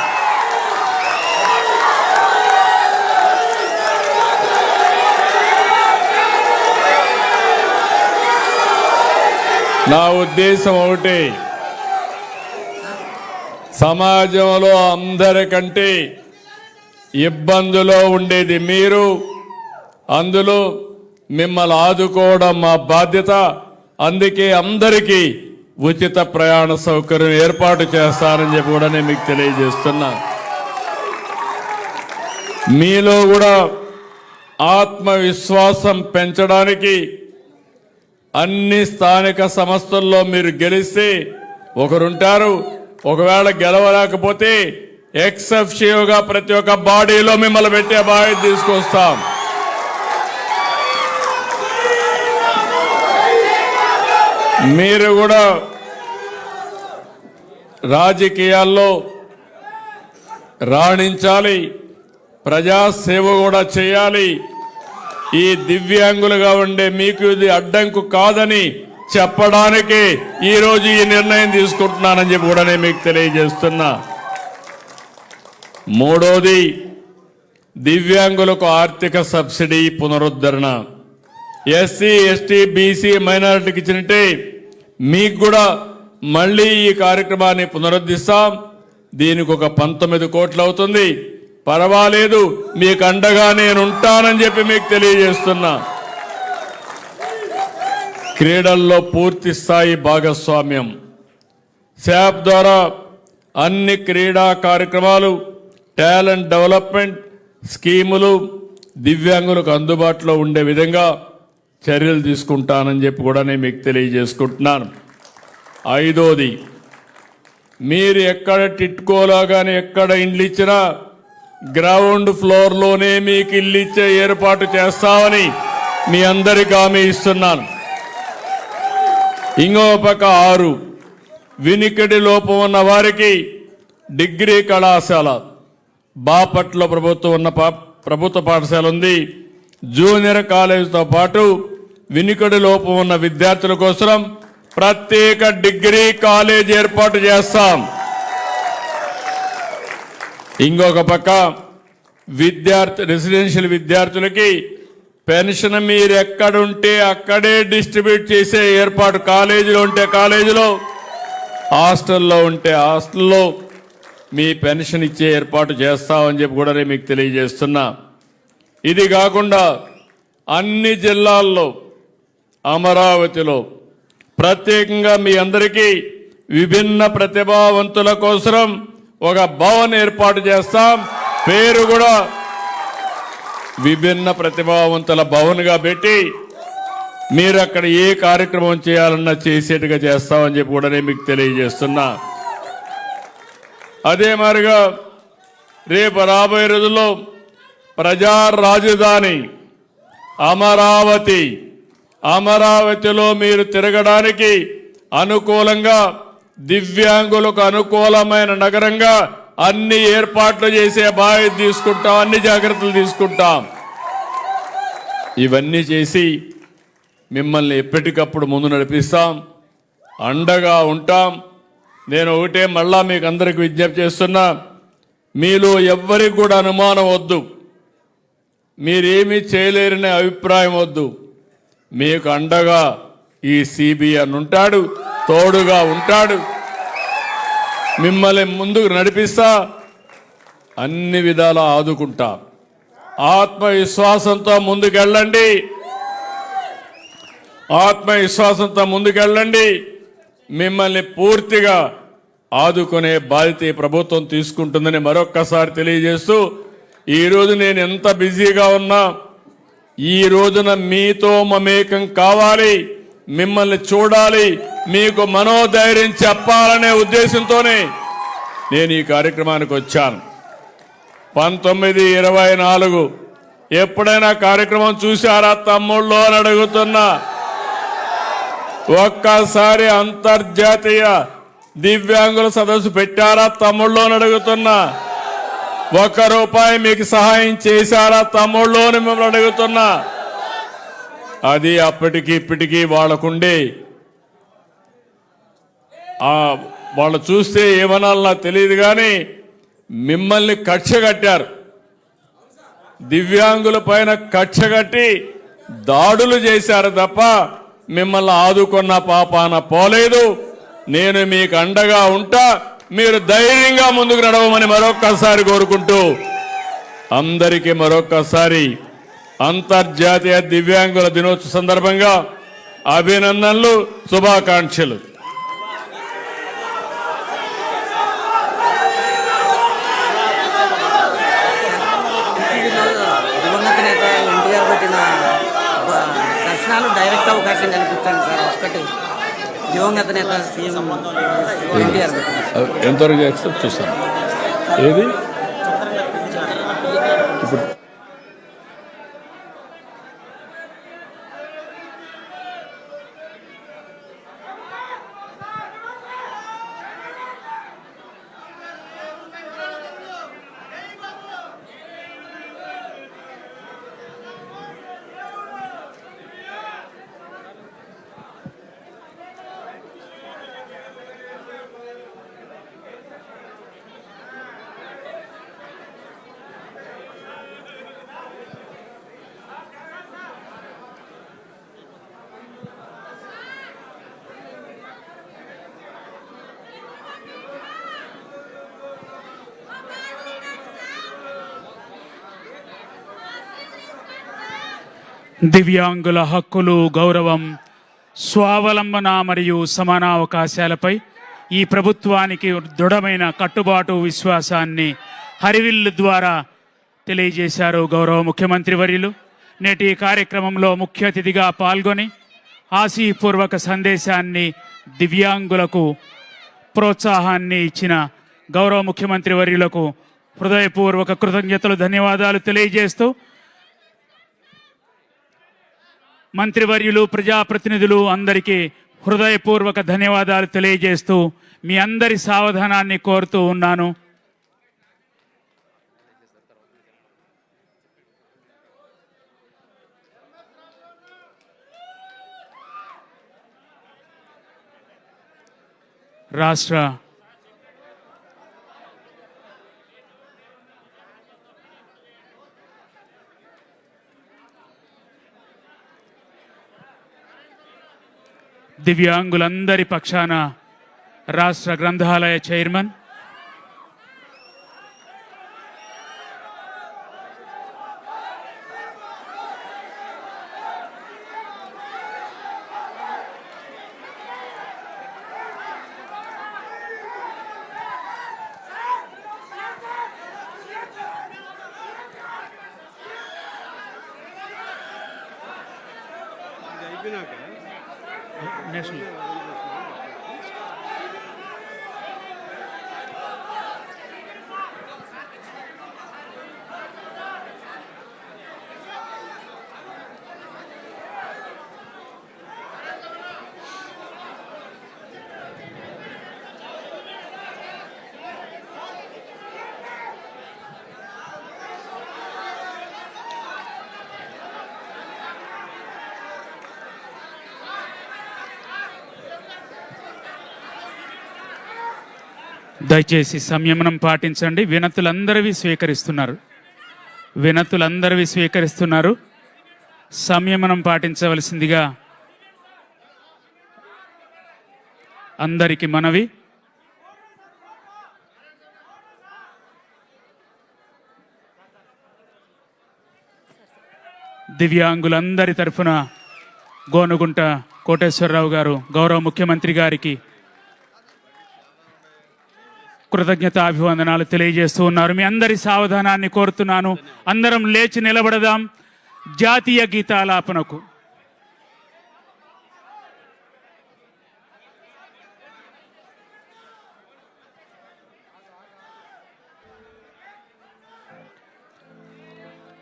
నా ఉద్దేశం ఒకటి, సమాజంలో అందరికంటే ఇబ్బందులో ఉండేది మీరు, అందులో మిమ్మల్ని ఆదుకోవడం మా బాధ్యత. అందుకే అందరికీ ఉచిత ప్రయాణ సౌకర్యం ఏర్పాటు చేస్తారని చెప్పి కూడా నేను మీకు తెలియజేస్తున్నా. మీలో కూడా ఆత్మవిశ్వాసం పెంచడానికి అన్ని స్థానిక సంస్థల్లో మీరు గెలిస్తే ఒకరుంటారు, ఒకవేళ గెలవలేకపోతే ఎక్సెఫ్షియోగా ప్రతి ఒక్క బాడీలో మిమ్మల్ని పెట్టే బాధ్యత తీసుకొస్తాం. మీరు కూడా రాజకీయాల్లో రాణించాలి, ప్రజాసేవ కూడా చేయాలి. ఈ దివ్యాంగులుగా ఉండే మీకు ఇది అడ్డంకు కాదని చెప్పడానికి ఈరోజు ఈ నిర్ణయం తీసుకుంటున్నానని చెప్పి కూడా నేను మీకు తెలియజేస్తున్నా. మూడోది, దివ్యాంగులకు ఆర్థిక సబ్సిడీ పునరుద్ధరణ. ఎస్సీ, ఎస్టీ, బీసీ, మైనారిటీకి ఇచ్చినట్టే మీకు కూడా మళ్ళీ ఈ కార్యక్రమాన్ని పునరుద్ధరిస్తాం. దీనికి ఒక 19 కోట్లు అవుతుంది. పర్వాలేదు, మీకు అండగా నేను ఉంటానని చెప్పి మీకు తెలియజేస్తున్నా. క్రీడల్లో పూర్తి స్థాయి భాగస్వామ్యం. శాప్ ద్వారా అన్ని క్రీడా కార్యక్రమాలు, టాలెంట్ డెవలప్మెంట్ స్కీములు దివ్యాంగులకు అందుబాటులో ఉండే విధంగా చర్యలు తీసుకుంటానని చెప్పి కూడా నేను మీకు తెలియజేసుకుంటున్నాను. ఐదోది, మీరు ఎక్కడ టిట్కోలా కానీ ఎక్కడ ఇండ్లు ఇచ్చినా గ్రౌండ్ ఫ్లోర్లోనే మీకు ఇల్లు ఇచ్చే ఏర్పాటు చేస్తామని మీ అందరికీ హామీ ఇస్తున్నాను. ఇంకో పక్క 6, వినికిడి లోపం ఉన్న వారికి డిగ్రీ కళాశాల. బాపట్ల ప్రభుత్వ పాఠశాల ఉంది. జూనియర్ కాలేజీతో పాటు వినికిడి లోపం ఉన్న విద్యార్థుల కోసం ప్రత్యేక డిగ్రీ కాలేజ్ ఏర్పాటు చేస్తాం. ఇంకొక పక్క రెసిడెన్షియల్ విద్యార్థులకి పెన్షన్ మీరు ఎక్కడుంటే అక్కడే డిస్ట్రిబ్యూట్ చేసే ఏర్పాటు, కాలేజీలో ఉంటే కాలేజీలో, హాస్టల్లో ఉంటే హాస్టల్లో మీ పెన్షన్ ఇచ్చే ఏర్పాటు చేస్తామని చెప్పి కూడా నేను మీకు తెలియజేస్తున్నా. ఇది కాకుండా అన్ని జిల్లాల్లో, అమరావతిలో ప్రత్యేకంగా మీ అందరికీ విభిన్న ప్రతిభావంతుల కోసం ఒక భవన్ ఏర్పాటు చేస్తాం. పేరు కూడా విభిన్న ప్రతిభావంతుల భవన్గా పెట్టి మీరు అక్కడ ఏ కార్యక్రమం చేయాలన్నా చేసేట్టుగా చేస్తామని చెప్పి కూడా నేను మీకు తెలియజేస్తున్నా. అదే మాదిరిగా రేపు రాబోయే రోజుల్లో ప్రజా రాజధాని అమరావతిలో మీరు తిరగడానికి అనుకూలంగా, దివ్యాంగులకు అనుకూలమైన నగరంగా అన్ని ఏర్పాట్లు చేసే బాధ్యత తీసుకుంటాం, అన్ని జాగ్రత్తలు తీసుకుంటాం. ఇవన్నీ చేసి మిమ్మల్ని ఎప్పటికప్పుడు ముందు నడిపిస్తాం, అండగా ఉంటాం. నేను ఒకటే మళ్ళా మీకు అందరికి విజ్ఞప్తి చేస్తున్నా, మీలో ఎవ్వరికి కూడా అనుమానం వద్దు, మీరేమీ చేయలేరనే అభిప్రాయం వద్దు. మీకు అండగా ఈ సిబిఎన్ ఉంటాడు, తోడుగా ఉంటాడు, మిమ్మల్ని ముందుకు నడిపిస్తా, అన్ని విధాలా ఆదుకుంటా. ఆత్మవిశ్వాసంతో ముందుకెళ్ళండి. మిమ్మల్ని పూర్తిగా ఆదుకునే బాధ్యత ఈ ప్రభుత్వం తీసుకుంటుందని మరొక్కసారి తెలియజేస్తూ, ఈరోజు నేను ఎంత బిజీగా ఉన్నా ఈ రోజున మీతో మమేకం కావాలి, మిమ్మల్ని చూడాలి, మీకు మనోధైర్యం చెప్పాలనే ఉద్దేశంతోనే నేను ఈ కార్యక్రమానికి వచ్చాను. 1924 ఎప్పుడైనా కార్యక్రమం చూశారా తమ్ముళ్ళు అని అడుగుతున్నా. ఒక్కసారి అంతర్జాతీయ దివ్యాంగుల సదస్సు పెట్టారా తమ్ముళ్ళు అని అడుగుతున్నా. ₹1 మీకు సహాయం చేశారా తమ్ముళ్ళు అని మిమ్మల్ని అడుగుతున్నా. అది అప్పటికి ఇప్పటికీ వాళ్ళకుండే వాళ్ళు చూస్తే ఏమనాలో నాకు తెలియదు, కానీ మిమ్మల్ని కక్ష కట్టారు. దివ్యాంగుల పైన కక్ష కట్టి దాడులు చేశారు తప్ప మిమ్మల్ని ఆదుకున్న పాపాన పోలేదు. నేను మీకు అండగా ఉంటా, మీరు ధైర్యంగా ముందుకు నడవమని మరొక్కసారి కోరుకుంటూ, అందరికీ మరొక్కసారి అంతర్జాతీయ దివ్యాంగుల దినోత్సవ సందర్భంగా అభినందనలు, శుభాకాంక్షలు. దివంగత నేత ఎన్టీఆర్ పెట్టిన దర్శనాలు డైరెక్ట్ అవకాశం కల్పించండి సార్. ఒక్కటి దివంగత నేత సీఎం ఎన్టీఆర్ ఎంతవరకు యాక్సెప్ట్ చేస్తాను ఏది ఇప్పుడు దివ్యాంగుల హక్కులు, గౌరవం, స్వావలంబన మరియు సమాన అవకాశాలపై ఈ ప్రభుత్వానికి దృఢమైన కట్టుబాటు, విశ్వాసాన్ని హరివిల్లు ద్వారా తెలియజేశారు గౌరవ ముఖ్యమంత్రి వర్యులు. నేటి కార్యక్రమంలో ముఖ్య అతిథిగా పాల్గొని ఆశీపూర్వక సందేశాన్ని, దివ్యాంగులకు ప్రోత్సాహాన్ని ఇచ్చిన గౌరవ ముఖ్యమంత్రి వర్యులకు హృదయపూర్వక కృతజ్ఞతలు, ధన్యవాదాలు తెలియజేస్తూ మంత్రివర్యులు, ప్రజాప్రతినిధులు అందరికీ హృదయపూర్వక ధన్యవాదాలు తెలియజేస్తూ మీ అందరి సావధానాన్ని కోరుతూ ఉన్నాను. రాష్ట్ర దివ్యాంగులందరి పక్షాన రాష్ట్ర గ్రంథాలయ చైర్మన్ నేషనల్ దయచేసి సంయమనం పాటించండి. వినతులందరివి స్వీకరిస్తున్నారు. సంయమనం పాటించవలసిందిగా అందరికీ మనవి. దివ్యాంగులందరి తరఫున గోనుగుంట కోటేశ్వరరావు గారు గౌరవ ముఖ్యమంత్రి గారికి కృతజ్ఞతాభివందనాలు తెలియజేస్తూ ఉన్నారు. మీ అందరి సావధానాన్ని కోరుతున్నాను. అందరం లేచి నిలబడదాం జాతీయ గీతాలాపనకు.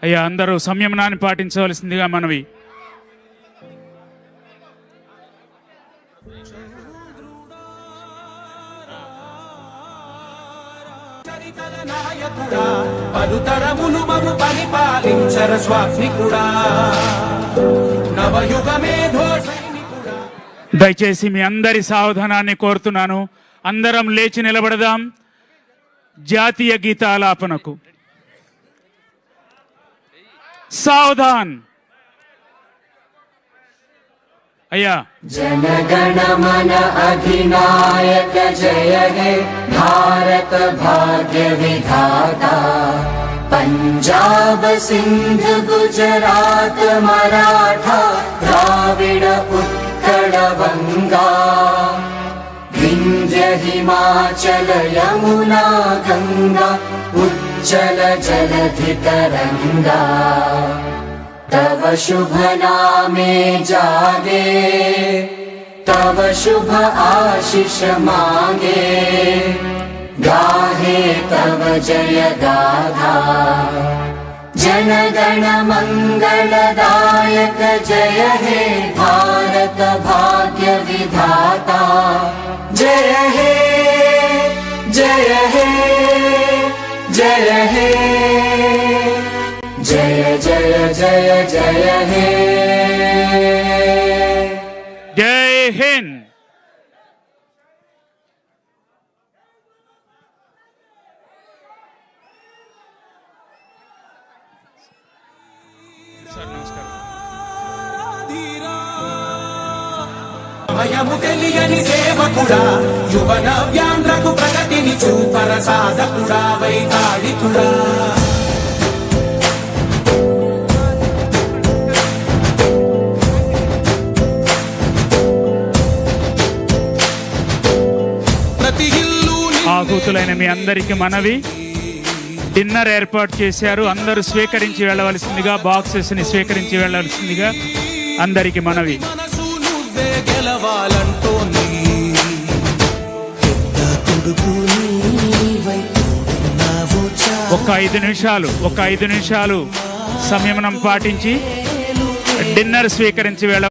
అయ్యా, అందరూ సంయమనాన్ని పాటించవలసిందిగా మనవి. పలుతరములు మము పరిపాలించర స్వామికుడా, నవయుగ మేధో సైనికుడా. దయచేసి మీ అందరి సావధానాన్ని కోరుతున్నాను. అందరం లేచి నిలబడదాం జాతీయ గీతాలాపనకు. సావధాన్. అయ్యా. जनगणमन अधिनायक जय हे भारत भाग्य विधाता, पंजाब सिंध गुजरात मराठा द्राविड उत्कल बंगा, विंध्य हिमाचल यमुना गंगा उज्जल जलधि तरंगा, तव शुभ नामे जागे तव शुभ आशीष मांगे गाहे तव जय गाथा जनगण मंगलदायक जय हे भारत भाग्य विधाता जय हे जय हे जय हे जय जय जय जय हे जय हिंद। భయము తెలియని సేవకుడా యువన వ్యాంధ్రకు ప్రగతిని చూపర సాధకుడా వైతాళికుడా ప్రతి ఇల్లు ఆహూతులైన మీ అందరికీ మనవి, డిన్నర్ ఏర్పాటు చేశారు, అందరూ స్వీకరించి వెళ్ళవలసిందిగా, బాక్సెస్ ని స్వీకరించి వెళ్ళవలసిందిగా అందరికీ మనవి. మనసు నువ్వే గెలవాలంటోంది పెద్ద కొడుకు నీవై తోడున్నావు ఒక 5 నిమిషాలు సంయమనం పాటించి డిన్నర్ స్వీకరించి వెళ్ళ